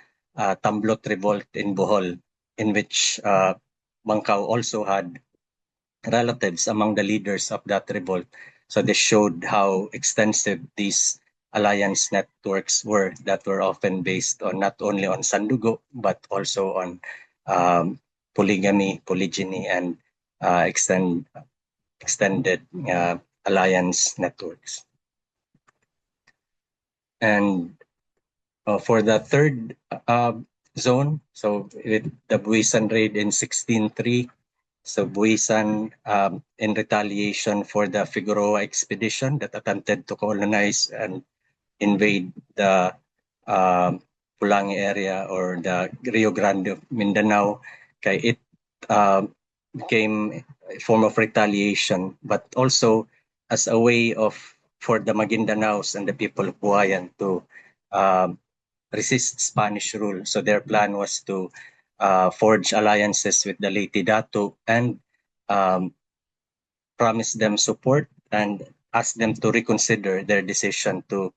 Tamblot revolt in Bohol, in which Bangkao also had relatives among the leaders of that revolt. So this showed how extensive these alliance networks were, that were often based on not only on sandugo but also on polygamy, polygyny, and extended alliance networks. And for the third zone, so with the Buisan raid in 1603, so Buisan, in retaliation for the Figueroa expedition that attempted to colonize and invade the Pulangi area or the Rio Grande of Mindanao, it became a form of retaliation, but also as a way for the Maguindanaos and the people of Buayan to resist Spanish rule. So their plan was to forge alliances with the Leyte Dato and promise them support and ask them to reconsider their decision to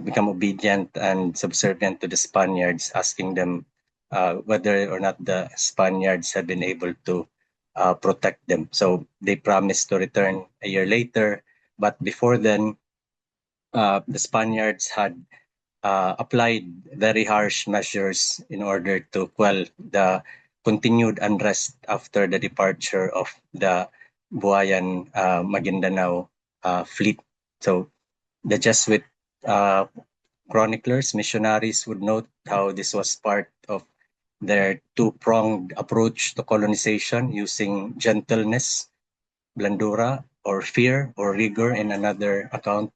become obedient and subservient to the Spaniards, asking them whether or not the Spaniards had been able to protect them. So they promised to return a year later, but before then, the Spaniards had applied very harsh measures in order to quell the continued unrest after the departure of the Buayan Maguindanao fleet. So the Jesuit chroniclers, missionaries would note how this was part of their two-pronged approach to colonization, using gentleness, blandura, or fear or rigor in another account.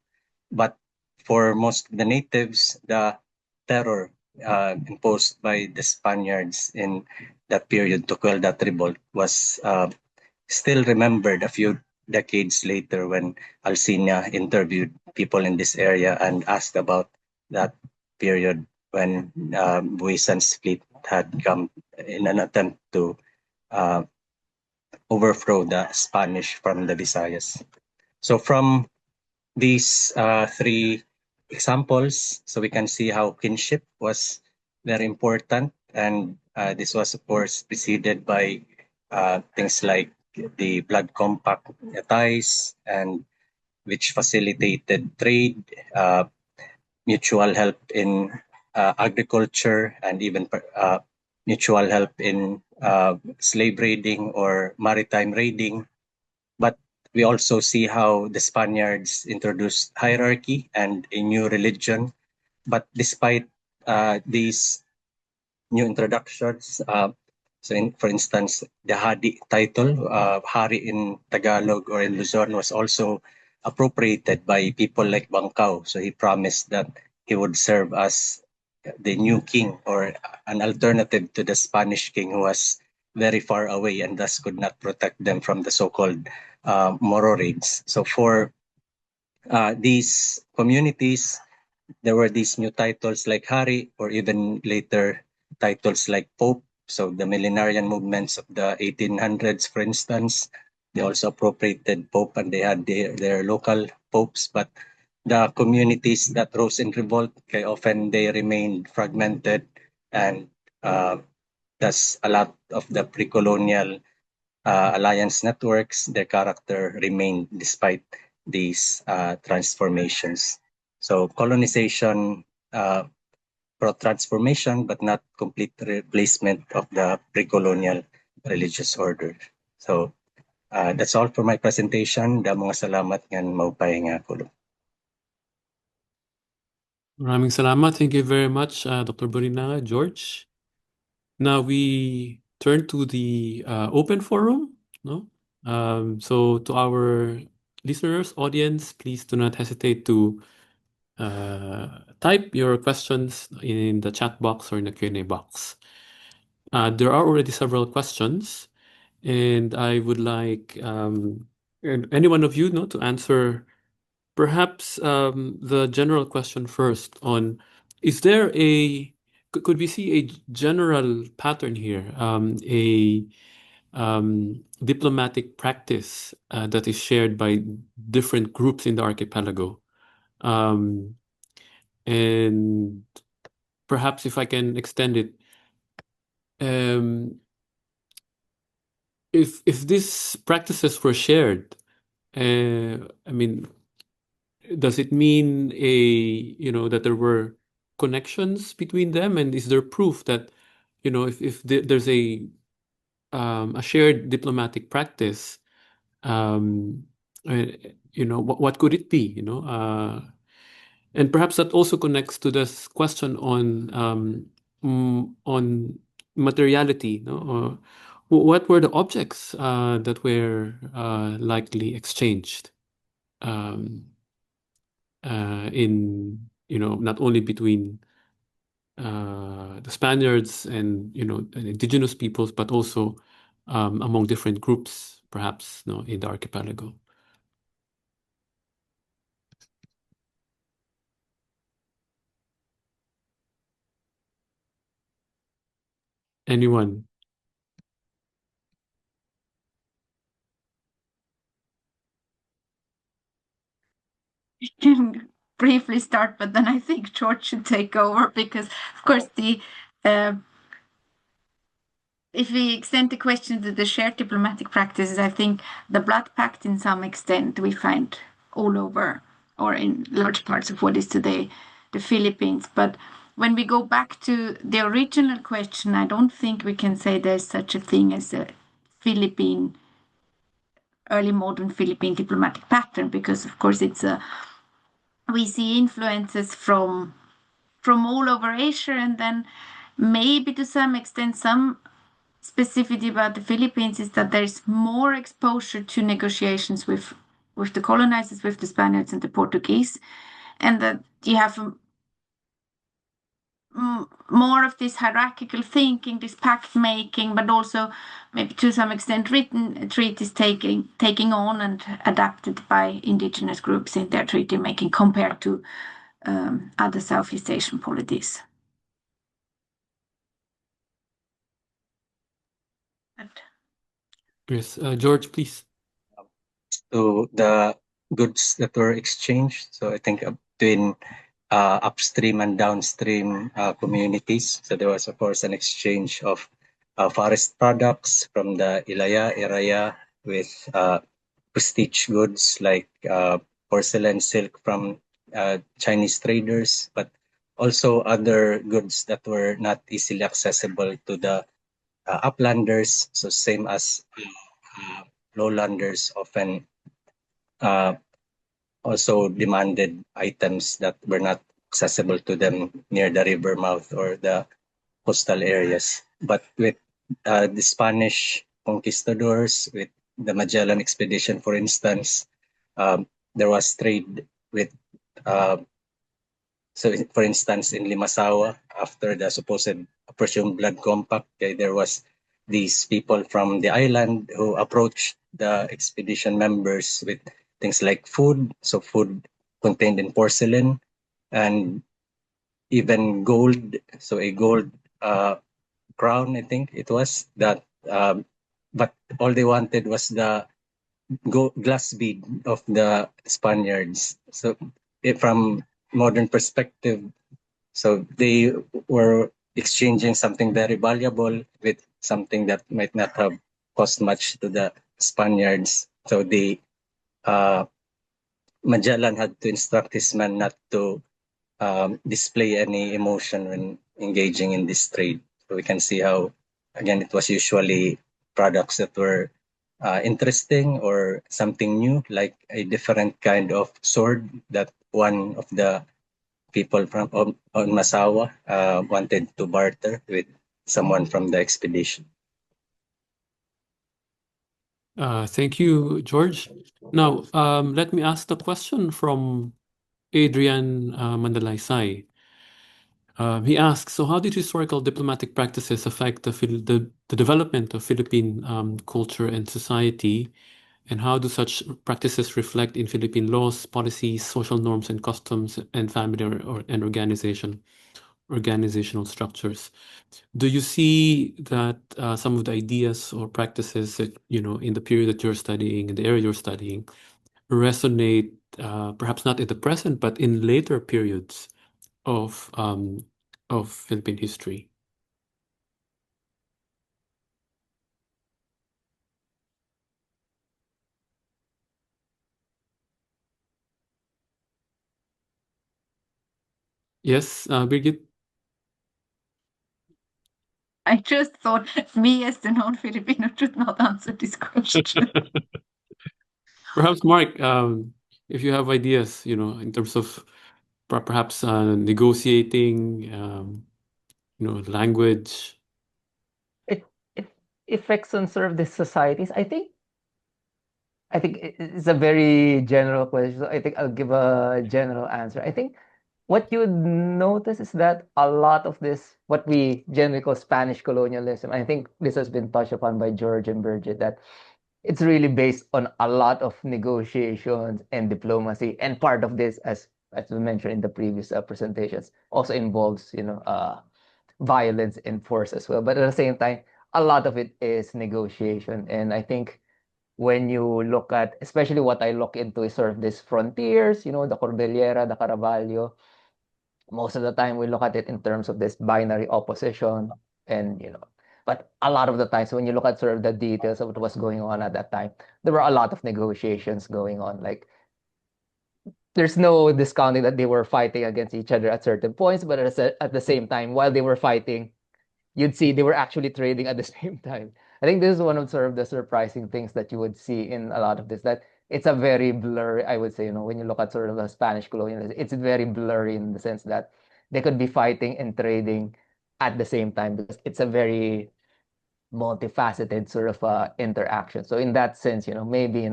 But for most of the natives, the terror imposed by the Spaniards in that period to quell that revolt was still remembered a few decades later when Alcina interviewed people in this area and asked about that period when Buisan's fleet had come in an attempt to overthrow the Spanish from the Visayas. So from these 3 examples, so we can see how kinship was very important, and this was of course preceded by things like the blood compact ties, and which facilitated trade, mutual help in agriculture, and even mutual help in slave raiding or maritime raiding. But we also see how the Spaniards introduced hierarchy and a new religion. But despite these new introductions, for instance, the Hadi title, Hari in Tagalog or in Luzon, was also appropriated by people like Bangkao. So he promised that he would serve as the new king, or an alternative to the Spanish king who was very far away and thus could not protect them from the so-called Moro raids. So for these communities, there were these new titles like Hari, or even later titles like Pope. So the millenarian movements of the 1800s, for instance, they also appropriated Pope, and they had their local popes. But the communities that rose in revolt, often they remained fragmented, and thus a lot of the pre-colonial alliance networks, their character remained despite these transformations. So colonization pro-transformation but not complete replacement of the pre-colonial religious order. So that's all for my presentation. Damo nga salamat ngan maupahinga ko. Maraming salamat. Thank you very much, Dr. Borinaga, George. Now we turn to the open forum. No? So to our listeners, audience, please do not hesitate to type your questions in the chat box or in the Q&A box. There are already several questions, and I would like any one of you to answer perhaps the general question first on, is there could we see a general pattern here, a diplomatic practice that is shared by different groups in the archipelago? And perhaps if I can extend it, if these practices were shared, I mean, does it mean that there were connections between them, and is there proof that if there's a shared diplomatic practice, what could it be? And perhaps that also connects to this question on materiality. What were the objects that were likely exchanged in not only between the Spaniards and and indigenous peoples, but also among different groups, perhaps in the archipelago? Anyone? You can briefly start, but then I think George should take over because, of course, if we extend the question to the shared diplomatic practices, I think the blood pact, in some extent, we find all over or in large parts of what is today the Philippines. But when we go back to the original question, I don't think we can say there's such a thing as a early modern Philippine diplomatic pattern, because of course we see influences from all over Asia, and then maybe to some extent some specificity about the Philippines is that there's more exposure to negotiations with the colonizers, with the Spaniards and the Portuguese, and that you have more of this hierarchical thinking, this pact making, but also maybe to some extent written treaties taking on and adapted by indigenous groups in their treaty making compared to other Southeast Asian polities. Yes, George, please. So the goods that were exchanged, so I think between upstream and downstream communities. So there was, of course, an exchange of forest products from the Ilaya area with prestige goods like porcelain, silk from Chinese traders, but also other goods that were not easily accessible to the uplanders. So same as lowlanders often also demanded items that were not accessible to them near the river mouth or the coastal areas. But with the Spanish conquistadors, with the Magellan expedition, for instance, there was trade with, so for instance, in Limasawa, after the supposed presumed blood compact, there was these people from the island who approached the expedition members with things like food, so food contained in porcelain, and even gold, so a gold crown, I think it was, that, but all they wanted was the glass bead of the Spaniards. So from modern perspective, so they were exchanging something very valuable with something that might not have cost much to the Spaniards. So Magellan had to instruct his men not to display any emotion when engaging in this trade. So we can see how, again, it was usually products that were interesting or something new, like a different kind of sword that one of the people from on Masawa wanted to barter with someone from the expedition. Thank you, George. Now, let me ask the question from Adrian Mandalaysay. He asks, so how did historical diplomatic practices affect the development of Philippine culture and society? And how do such practices reflect in Philippine laws, policies, social norms and customs, and family and organizational structures? Do you see that some of the ideas or practices that, in the period that you're studying, in the area you're studying, resonate, perhaps not in the present, but in later periods of Philippine history? Yes, Birgit? I just thought me as the non-Filipino should not answer this question. Perhaps, Mark, if you have ideas, in terms of perhaps negotiating, language. It affects on sort of the societies. I think it's a very general question. So I think I'll give a general answer. I think what you would notice is that a lot of this, what we generally call Spanish colonialism, I think this has been touched upon by George and Bridget, that it's really based on a lot of negotiations and diplomacy. And part of this, as we mentioned in the previous presentations, also involves, violence and force as well. But at the same time, a lot of it is negotiation. And I think when you look at, especially what I look into is sort of these frontiers, the Cordillera, the Caraballo, most of the time we look at it in terms of this binary opposition and but a lot of the times when you look at sort of the details of what was going on at that time, there were a lot of negotiations going on. Like there's no discounting that they were fighting against each other at certain points, but at the same time, while they were fighting, you'd see they were actually trading at the same time. I think this is one of sort of the surprising things that you would see in a lot of this, that it's a very blurry, I would say, when you look at sort of the Spanish colonialism, it's very blurry in the sense that they could be fighting and trading at the same time because it's a very multifaceted sort of interaction. So in that sense, maybe,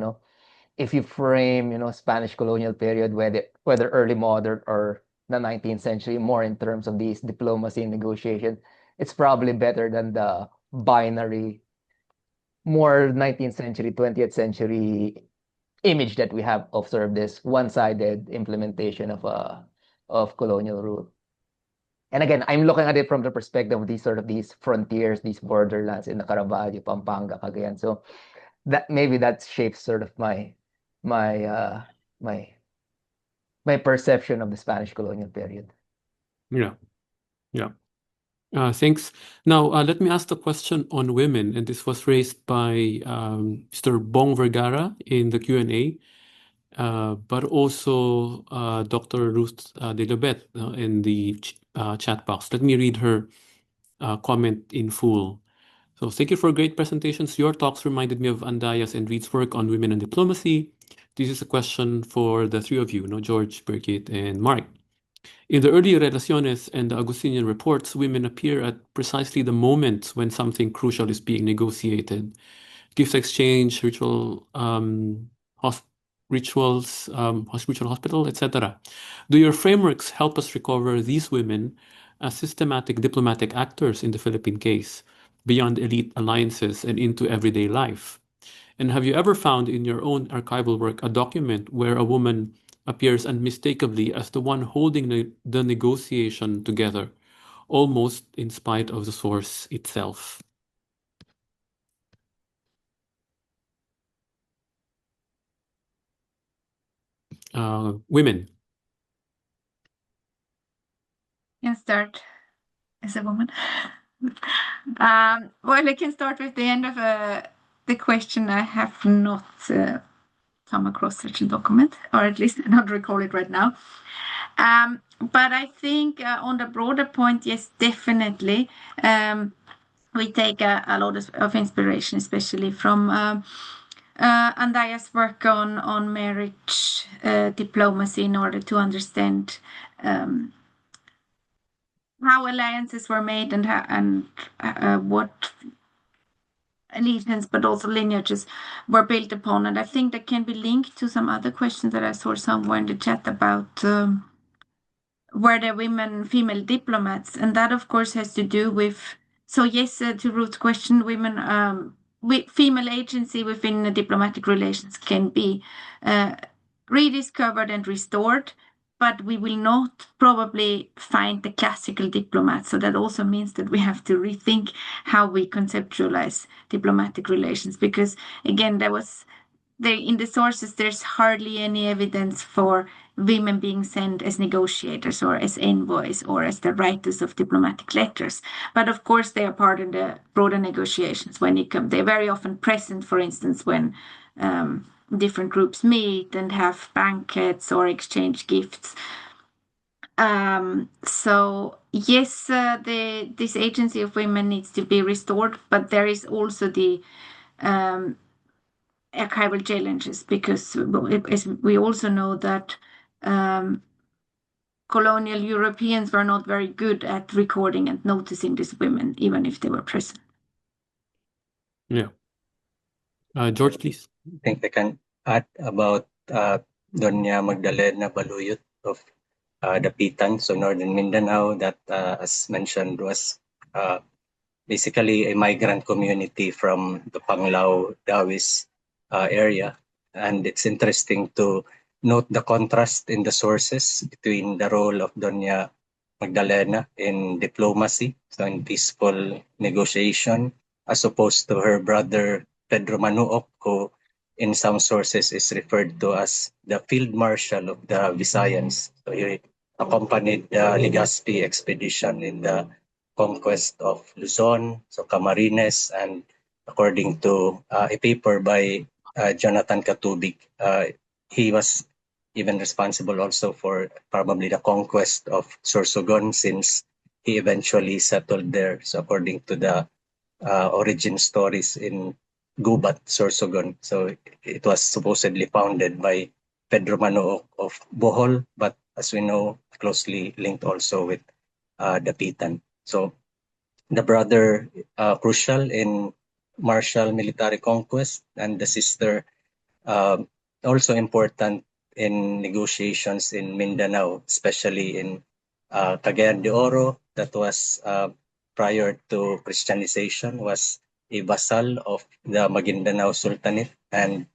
if you frame, Spanish colonial period, whether early modern or the 19th century, more in terms of these diplomacy and negotiation, it's probably better than the binary, more 19th century, 20th century image that we have of sort of this one-sided implementation of colonial rule. And again, I'm looking at it from the perspective of these frontiers, these borderlands in the Caraballo, Pampanga, Cagayan. So that shapes sort of my perception of the Spanish colonial period. Yeah. Thanks. Now, let me ask the question on women, and this was raised by Mr. Bong Vergara in the Q&A, but also Dr. Ruth De Lobet in the chat box. Let me read her comment in full. So, thank you for great presentations. Your talks reminded me of Andaya's and Reed's work on women and diplomacy. This is a question for the three of you, George, Birgit, and Mark. In the early Relaciones and the Augustinian reports, women appear at precisely the moment when something crucial is being negotiated. Gifts exchange, rituals, ritual hospital, etc. Do your frameworks help us recover these women as systematic diplomatic actors in the Philippine case, beyond elite alliances and into everyday life? And have you ever found in your own archival work a document where a woman appears unmistakably as the one holding the negotiation together, almost in spite of the source itself? Women. Can start as a woman. Well, I can start with the end of the question. I have not come across such a document, or at least I don't recall it right now. But I think on the broader point, yes, definitely. We take a lot of inspiration, especially from Andaya's work on marriage diplomacy in order to understand how alliances were made and what allegiance, but also lineages were built upon. And I think that can be linked to some other questions that I saw somewhere in the chat about were there women, female diplomats, and that of course has to do with. So yes, to Ruth's question, female agency within the diplomatic relations can be rediscovered and restored, but we will not probably find the classical diplomat. So that also means that we have to rethink how we conceptualize diplomatic relations, because again, in the sources, there's hardly any evidence for women being sent as negotiators or as envoys or as the writers of diplomatic letters. But of course, they are part of the broader negotiations when it comes. They're very often present, for instance, when different groups meet and have banquets or exchange gifts. So yes, this agency of women needs to be restored, but there is also the archival challenges, because as we also know that colonial Europeans were not very good at recording and noticing these women, even if they were present. Yeah. George, please. I think I can add about Doña Magdalena Baluyot of Dapitan, so northern Mindanao, that as mentioned was basically a migrant community from the Panglao Dawis area. And it's interesting to note the contrast in the sources between the role of Doña Magdalena in diplomacy, so in peaceful negotiation, as opposed to her brother Pedro Manuoc, who in some sources is referred to as the field marshal of the Visayas. So he accompanied the Legazpi expedition in the conquest of Luzon, so Camarines, and according to a paper by Jonathan Katubig, he was even responsible also for probably the conquest of Sorsogon, since he eventually settled there. So according to the origin stories in Gubat, Sorsogon, so it was supposedly founded by Pedro Manooc of Bohol, but as we know, closely linked also with Dapitan. So the brother crucial in martial military conquest, and the sister also important in negotiations in Mindanao, especially in Cagayan de Oro, that was prior to Christianization, was a vassal of the Maguindanao Sultanate, and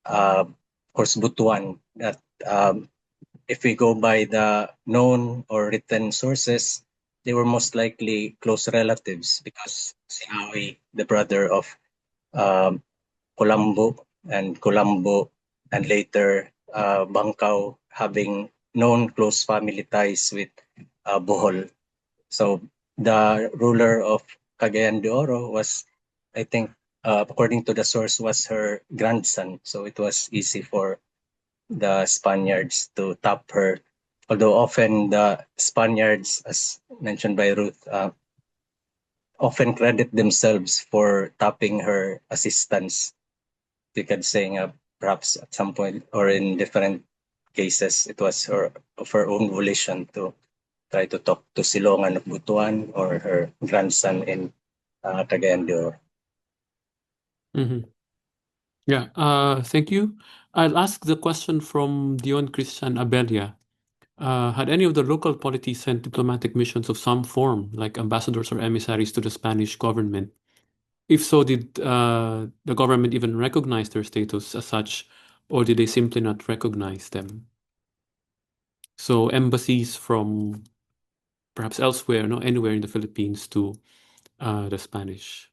of course Butuan, that if we go by the known or written sources, they were most likely close relatives, because Singawi, the brother of Colombo, and later Bangkao, having known close family ties with Bohol. So the ruler of Cagayan de Oro was, I think, according to the source, was her grandson. So it was easy for the Spaniards to tap her. Although often the Spaniards, as mentioned by Ruth, often credit themselves for tapping her assistance. You could say perhaps at some point or in different cases, it was of her own volition to try to talk to Silongan of Butuan or her grandson in Cagayan de Oro. Mm-hmm. Yeah, thank you. I'll ask the question from Dion Christian Abelia. Had any of the local polities sent diplomatic missions of some form, like ambassadors or emissaries, to the Spanish government? If so, did the government even recognize their status as such, or did they simply not recognize them? So embassies from perhaps elsewhere, no, anywhere in the Philippines to the Spanish.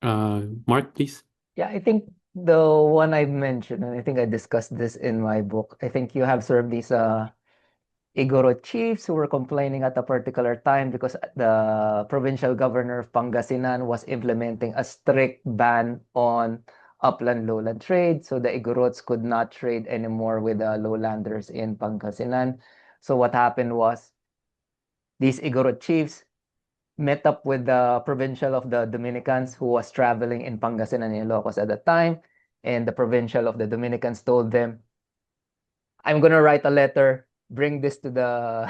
Mark, please. Yeah, I think the one I mentioned, and I think I discussed this in my book, I think you have sort of these Igoro chiefs who were complaining at a particular time because the provincial governor of Pangasinan was implementing a strict ban on upland-lowland trade. So the Igorots could not trade anymore with the lowlanders in Pangasinan. So what happened was these Igorot chiefs met up with the provincial of the Dominicans who was traveling in Pangasinan and Ilocos at the time. And the provincial of the Dominicans told them, I'm going to write a letter, bring this to the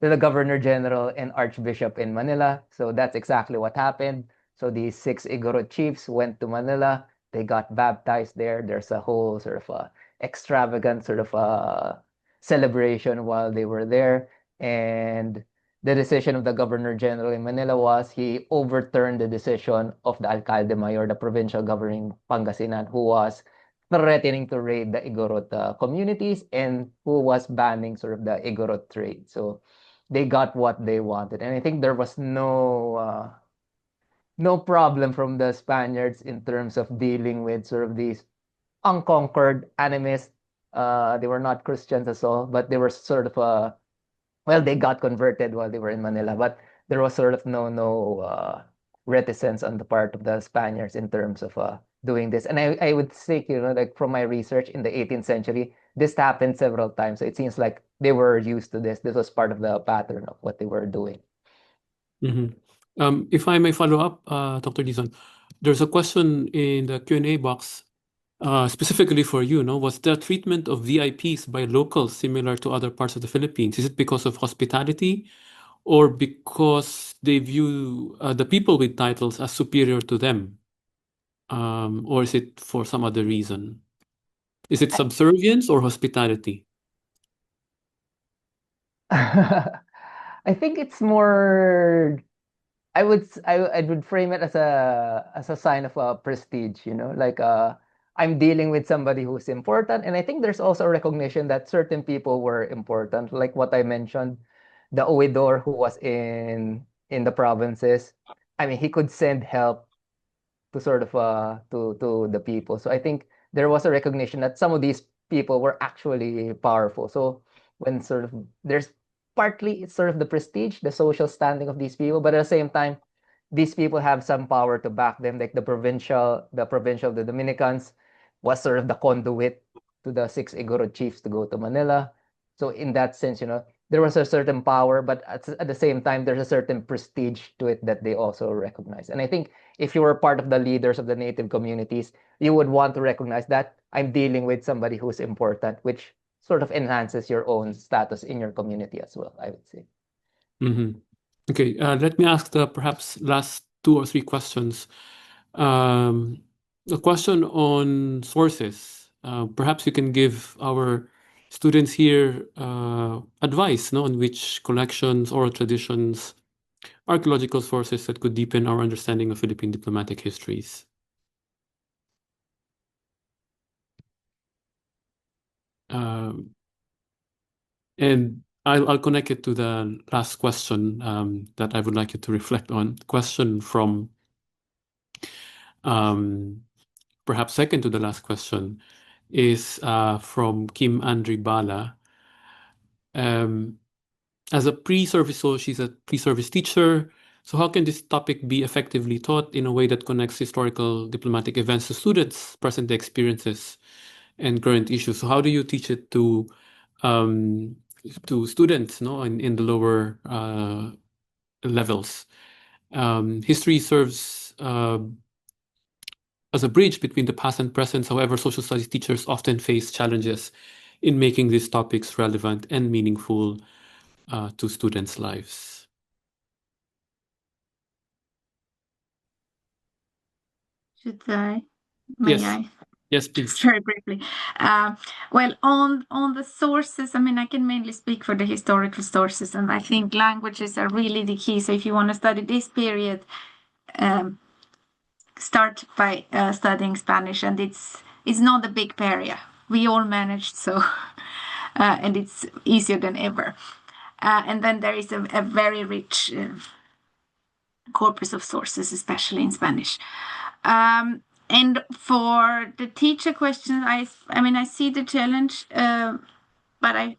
to the Governor General and Archbishop in Manila. So that's exactly what happened. So these 6 Igorot chiefs went to Manila. They got baptized there. There's a whole sort of extravagant sort of celebration while they were there. And the decision of the Governor General in Manila was he overturned the decision of the Alcalde Mayor, the provincial governing Pangasinan, who was threatening to raid the Igorot communities and who was banning sort of the Igorot trade. So they got what they wanted. And I think there was no problem from the Spaniards in terms of dealing with sort of these unconquered animists. They were not Christians at all, but they were sort of well, they got converted while they were in Manila, but there was sort of no reticence on the part of the Spaniards in terms of doing this. And I would say, like from my research in the 18th century, this happened several times. So it seems like they were used to this. This was part of the pattern of what they were doing. If I may follow up, Dr. Dizon, there's a question in the Q&A box specifically for you. Was the treatment of VIPs by locals similar to other parts of the Philippines? Is it because of hospitality or because they view the people with titles as superior to them? Or is it for some other reason? Is it subservience or hospitality? I think it's more. I would frame it as a sign of prestige, like I'm dealing with somebody who's important, and I think there's also a recognition that certain people were important, like what I mentioned, the oidor who was in the provinces. I mean, he could send help to sort of to the people. So I think there was a recognition that some of these people were actually powerful. So when sort of there's partly it's sort of the prestige, the social standing of these people, but at the same time, these people have some power to back them. Like the provincial, the Dominicans was sort of the conduit to the 6 Igorot chiefs to go to Manila. So in that sense, there was a certain power, but at the same time, there's a certain prestige to it that they also recognize. And I think if you were part of the leaders of the native communities, you would want to recognize that I'm dealing with somebody who's important, which sort of enhances your own status in your community as well, I would say. Okay, let me ask the perhaps last 2 or 3 questions. A question on sources. Perhaps you can give our students here advice on which collections or traditions, archaeological sources that could deepen our understanding of Philippine diplomatic histories. And I'll connect it to the last question that I would like you to reflect on. Question from perhaps second to the last question is from Kim Andri Bala. As a pre-service, so she's a pre-service teacher. So how can this topic be effectively taught in a way that connects historical diplomatic events to students' present-day experiences and current issues? So how do you teach it to students, in the lower levels? History serves as a bridge between the past and present. However, social studies teachers often face challenges in making these topics relevant and meaningful to students' lives. Should I? May Yes. I? Yes, please. Just very briefly. Well, on the sources, I mean, I can mainly speak for the historical sources, and I think languages are really the key. So if you want to study this period, start by studying Spanish, and it's not a big area. We all managed, so and it's easier than ever. And then there is a very rich corpus of sources, especially in Spanish. And for the teacher question, I mean, I see the challenge, but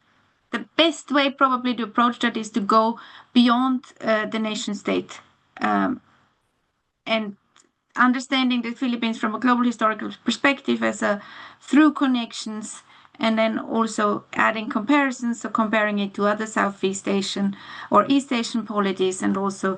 the best way probably to approach that is to go beyond the nation state, and understanding the Philippines from a global historical perspective as a through connections, and then also adding comparisons, so comparing it to other Southeast Asian or East Asian polities, and also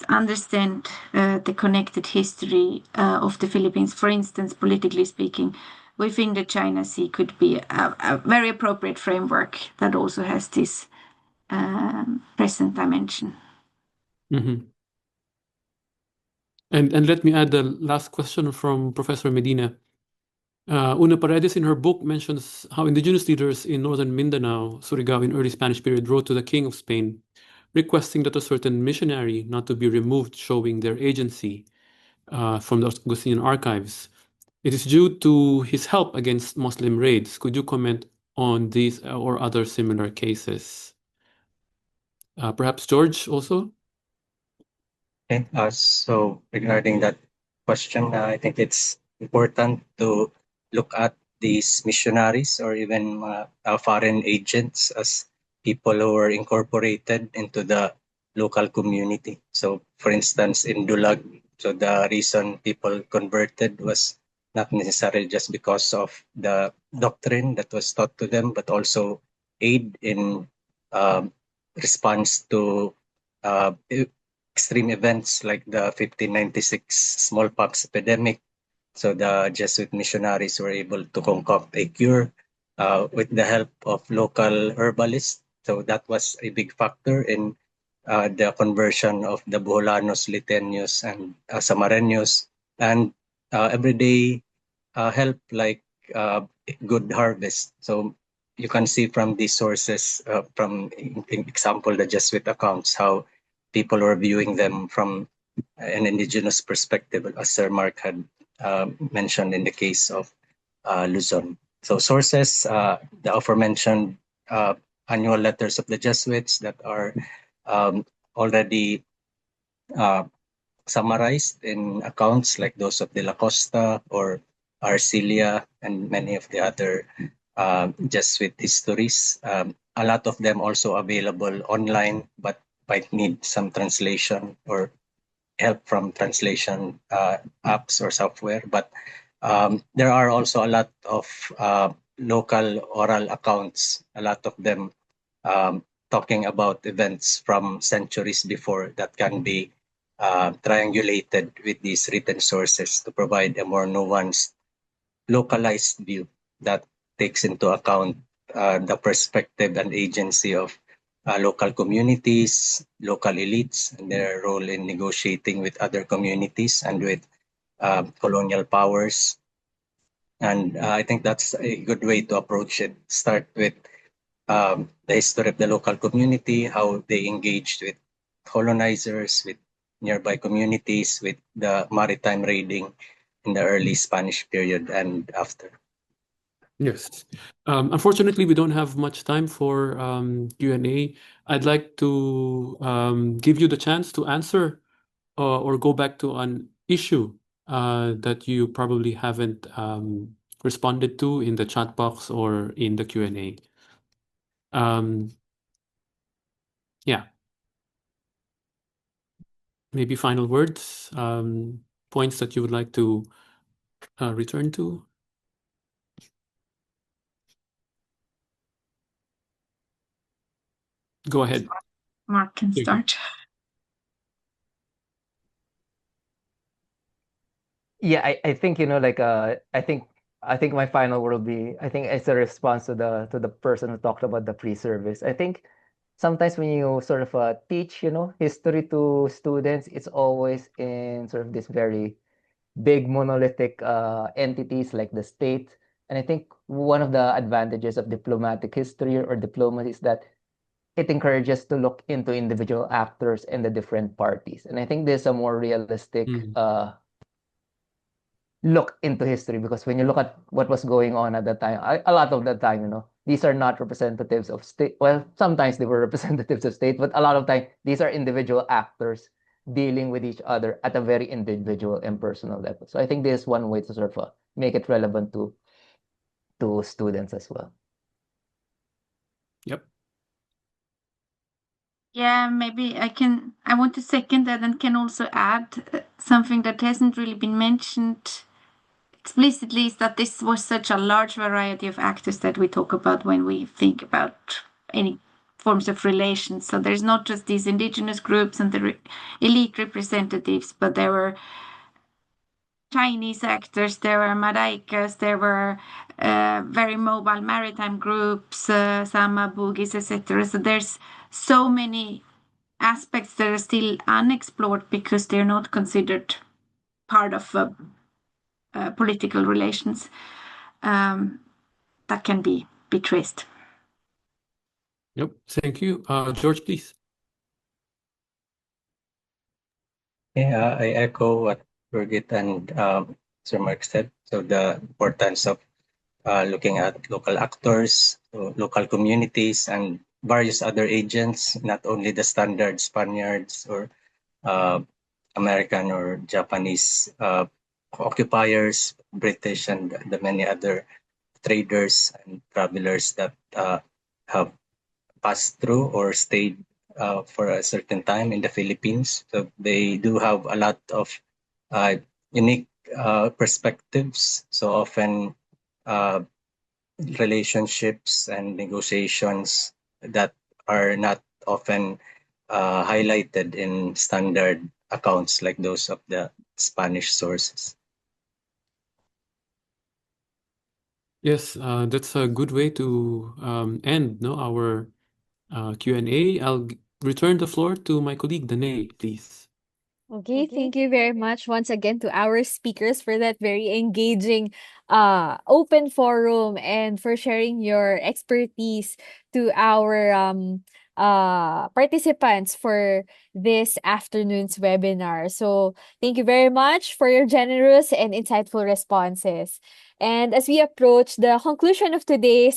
understand the connected history of the Philippines. For instance, politically speaking, we think the China Sea could be a very appropriate framework that also has this present dimension. Mm-hmm. And let me add the last question from Professor Medina. Una Paredes in her book mentions how indigenous leaders in northern Mindanao, Surigao in early Spanish period wrote to the King of Spain, requesting that a certain missionary not to be removed, showing their agency from the Augustinian archives. It is due to his help against Muslim raids. Could you comment on these or other similar cases? Perhaps George also? Okay, so regarding that question, I think it's important to look at these missionaries or even foreign agents as people who were incorporated into the local community. So, for instance, in Dulag, so the reason people converted was not necessarily just because of the doctrine that was taught to them, but also aid in um, response to uh, extreme events like the 1596 smallpox epidemic. So the Jesuit missionaries were able to concoct a cure with the help of local herbalists. So that was a big factor in the conversion of the Boholanos, Liteños, and Samareños, and everyday help like good harvest. So you can see from these sources, from in example, the Jesuit accounts, how people were viewing them from an indigenous perspective, as Sir Mark had mentioned in the case of Luzon. So sources, the aforementioned annual letters of the Jesuits that are already summarized in accounts like those of De La Costa or Arcilia and many of the other Jesuit histories. A lot of them also available online, but might need some translation or help from translation apps or software. But there are also a lot of local oral accounts, a lot of them talking about events from centuries before that can be triangulated with these written sources to provide a more nuanced, localized view that takes into account the perspective and agency of local communities, local elites, and their role in negotiating with other communities and with colonial powers. And I think that's a good way to approach it. Start with the history of the local community, how they engaged with colonizers, with nearby communities, with the maritime raiding in the early Spanish period and after. Yes. Unfortunately, we don't have much time for Q&A. I'd like to give you the chance to answer or go back to an issue that you probably haven't responded to in the chat box or in the Q&A. Yeah. Maybe final words, points that you would like to return to. Go ahead. Mark can Here you start. Yeah, I think like I think my final word will be, I think it's a response to the person who talked about the pre-service. I think sometimes when you sort of teach history to students, it's always in sort of this very big monolithic entities like the state. And I think one of the advantages of diplomatic history or diplomacy is that it encourages to look into individual actors and the different parties. And I think there's a more realistic Mm. Look into history, because when you look at what was going on at that time, a lot of the time, these are not representatives of state. Well, sometimes they were representatives of state, but a lot of time these are individual actors dealing with each other at a very individual and personal level. So I think this is one way to sort of make it relevant to students as well. Yep. Yeah, maybe I want to second that and can also add something that hasn't really been mentioned explicitly is that this was such a large variety of actors that we talk about when we think about any forms of relations. So there's not just these indigenous groups and the elite representatives, but there were Chinese actors, there were Maraicas, there were very mobile maritime groups, Sama, Bugis, etc. So there's so many aspects that are still unexplored because they're not considered part of political relations that can be traced. Yep, thank you. George, please. Yeah, I echo what Birgit and Sir Mark said. So the importance of looking at local actors, so local communities, and various other agents, not only the standard Spaniards or uh, American or Japanese occupiers, British, and the many other traders and travelers that have passed through or stayed for a certain time in the Philippines. So they do have a lot of uh, unique perspectives. So often uh, relationships and negotiations that are not often highlighted in standard accounts like those of the Spanish sources. Yes, that's a good way to end our Q&A. I'll return the floor to my colleague, Danae, please. Okay, thank you very much once again to our speakers for that very engaging open forum and for sharing your expertise to our participants for this afternoon's webinar. So, thank you very much for your generous and insightful responses. And as we approach the conclusion of today's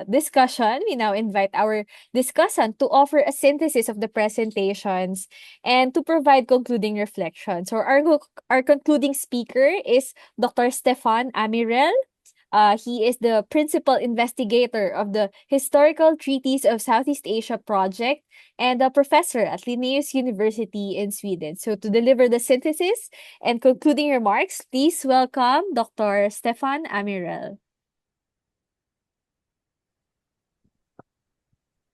discussion, we now invite our discussant to offer a synthesis of the presentations and to provide concluding reflections. So our concluding speaker is Dr. Stefan Amirel. He is the principal investigator of the Historical Treaties of Southeast Asia project and a professor at Linnaeus University in Sweden. So to deliver the synthesis and concluding remarks, please welcome Dr. Stefan Amirel.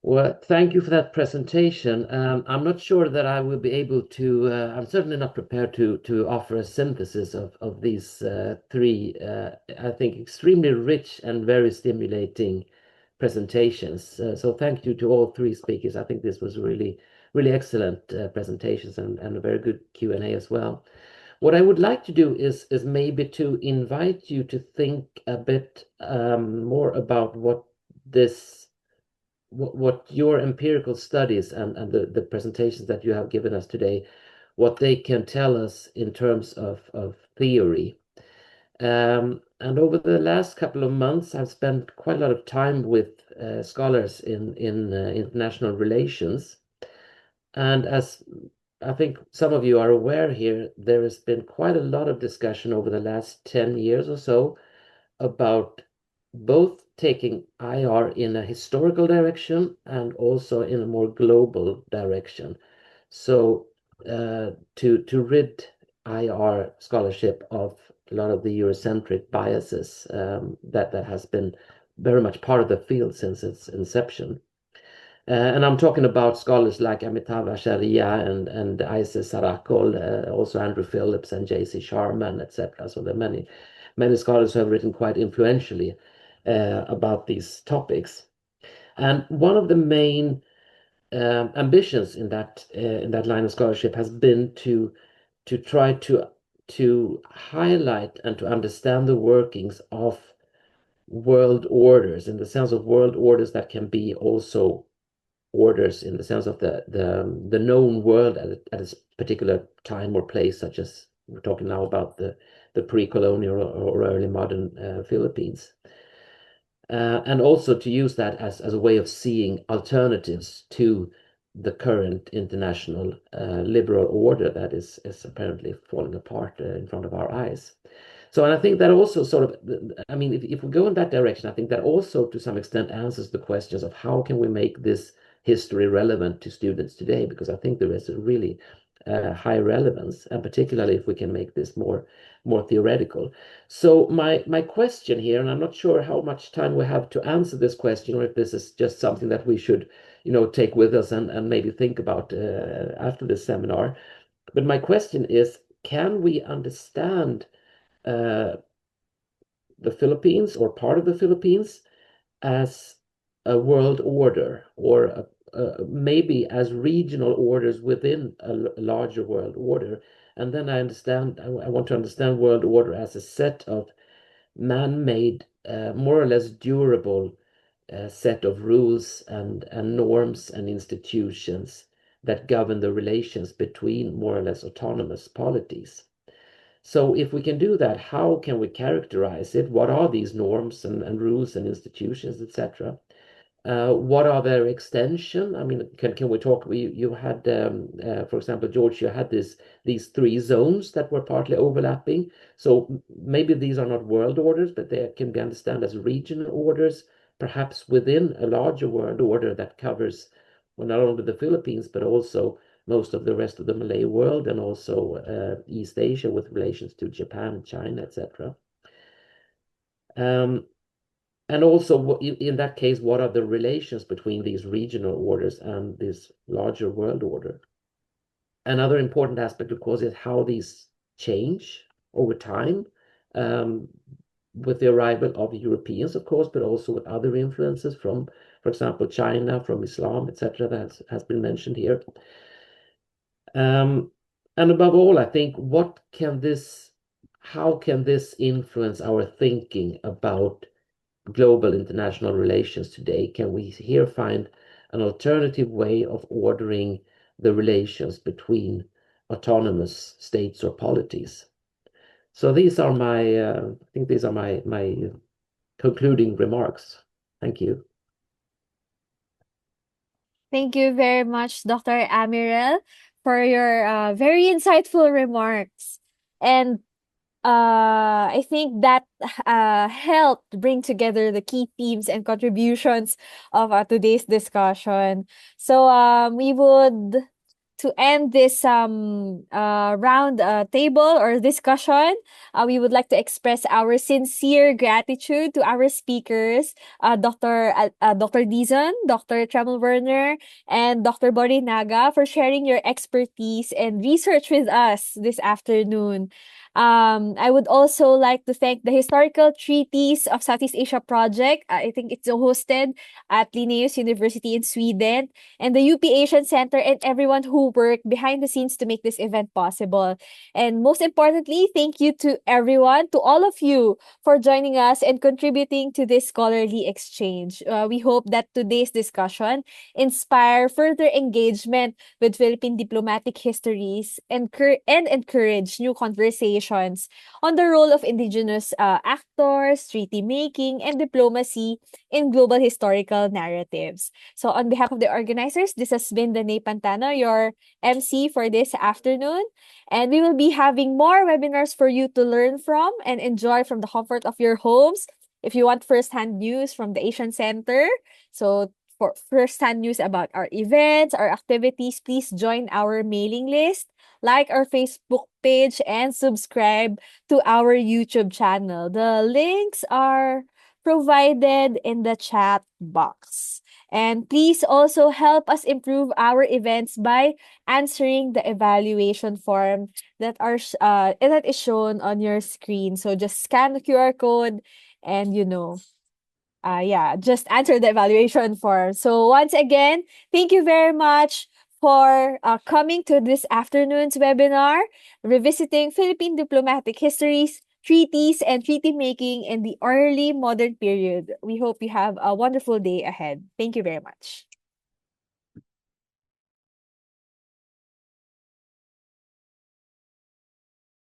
Well, thank you for that presentation. I'm not sure that I will be able to, I'm certainly not prepared to offer a synthesis of these three, I think, extremely rich and very stimulating presentations. So thank you to all three speakers. I think this was really, really excellent presentations and a very good Q&A as well. What I would like to do is maybe to invite you to think a bit more about what your empirical studies and the presentations that you have given us today, what they can tell us in terms of theory. And over the last couple of months, I've spent quite a lot of time with scholars in international relations. And as I think some of you are aware here, there has been quite a lot of discussion over the last 10 years or so about both taking IR in a historical direction and also in a more global direction. So to rid IR scholarship of a lot of the Eurocentric biases that has been very much part of the field since its inception. And I'm talking about scholars like Amitav Acharya and Isis Sarakol, also Andrew Phillips and J.C. Sharman, etc. So there are many scholars who have written quite influentially about these topics. And one of the main ambitions in that line of scholarship has been to try to highlight and to understand the workings of world orders, in the sense of world orders that can be also orders in the sense of the known world at a particular time or place, such as we're talking now about the pre-colonial or early modern Philippines. And also to use that as a way of seeing alternatives to the current international liberal order that is apparently falling apart in front of our eyes. So, and I think that also sort of, I mean, if we go in that direction, I think that also to some extent answers the questions of how can we make this history relevant to students today, because I think there is a really high relevance, and particularly if we can make this more theoretical. So my question here, and I'm not sure how much time we have to answer this question, or if this is just something that we should, take with us and maybe think about after this seminar. But my question is, can we understand the Philippines or part of the Philippines as a world order, or maybe as regional orders within a larger world order? And then I want to understand world order as a set of man-made, more or less durable set of rules and norms and institutions that govern the relations between more or less autonomous polities. So if we can do that, how can we characterize it? What are these norms and rules and institutions, etc.? What are their extension? I mean, can we talk? You had, for example, George, you had these three zones that were partly overlapping. So maybe these are not world orders, but they can be understood as regional orders, perhaps within a larger world order that covers, well, not only the Philippines, but also most of the rest of the Malay world, and also East Asia with relations to Japan, China, etc. And also, in that case, what are the relations between these regional orders and this larger world order? Another important aspect, of course, is how these change over time, with the arrival of Europeans, of course, but also with other influences from, for example, China, from Islam, etc., that has been mentioned here. And above all, I think, how can this influence our thinking about global international relations today? Can we here find an alternative way of ordering the relations between autonomous states or polities? So these are my concluding remarks. Thank you. Thank you very much, Dr. Amirel, for your very insightful remarks. And I think that helped bring together the key themes and contributions of today's discussion. So we would, to end this round table or discussion, we would like to express our sincere gratitude to our speakers, Dr. Dizon, Dr. Tremel Werner, and Dr. Borinaga, for sharing your expertise and research with us this afternoon. I would also like to thank the Historical Treaties of Southeast Asia Project. I think it's hosted at Linnaeus University in Sweden, and the UP Asian Center, and everyone who worked behind the scenes to make this event possible. And most importantly, thank you to everyone, to all of you, for joining us and contributing to this scholarly exchange. We hope that today's discussion inspire further engagement with Philippine diplomatic histories and encourage new conversations on the role of indigenous actors, treaty making, and diplomacy in global historical narratives. So on behalf of the organizers, this has been Danae Pantano, your MC for this afternoon. And we will be having more webinars for you to learn from and enjoy from the comfort of your homes. If you want first-hand news from the Asian Center, so for first-hand news about our events, our activities, please join our mailing list, like our Facebook page, and subscribe to our YouTube channel. The links are provided in the chat box. And please also help us improve our events by answering the evaluation form that is shown on your screen. So just scan the QR code and just answer the evaluation form. So once again, thank you very much for coming to this afternoon's webinar, revisiting Philippine diplomatic histories, treaties, and treaty making in the early modern period. We hope you have a wonderful day ahead. Thank you very much.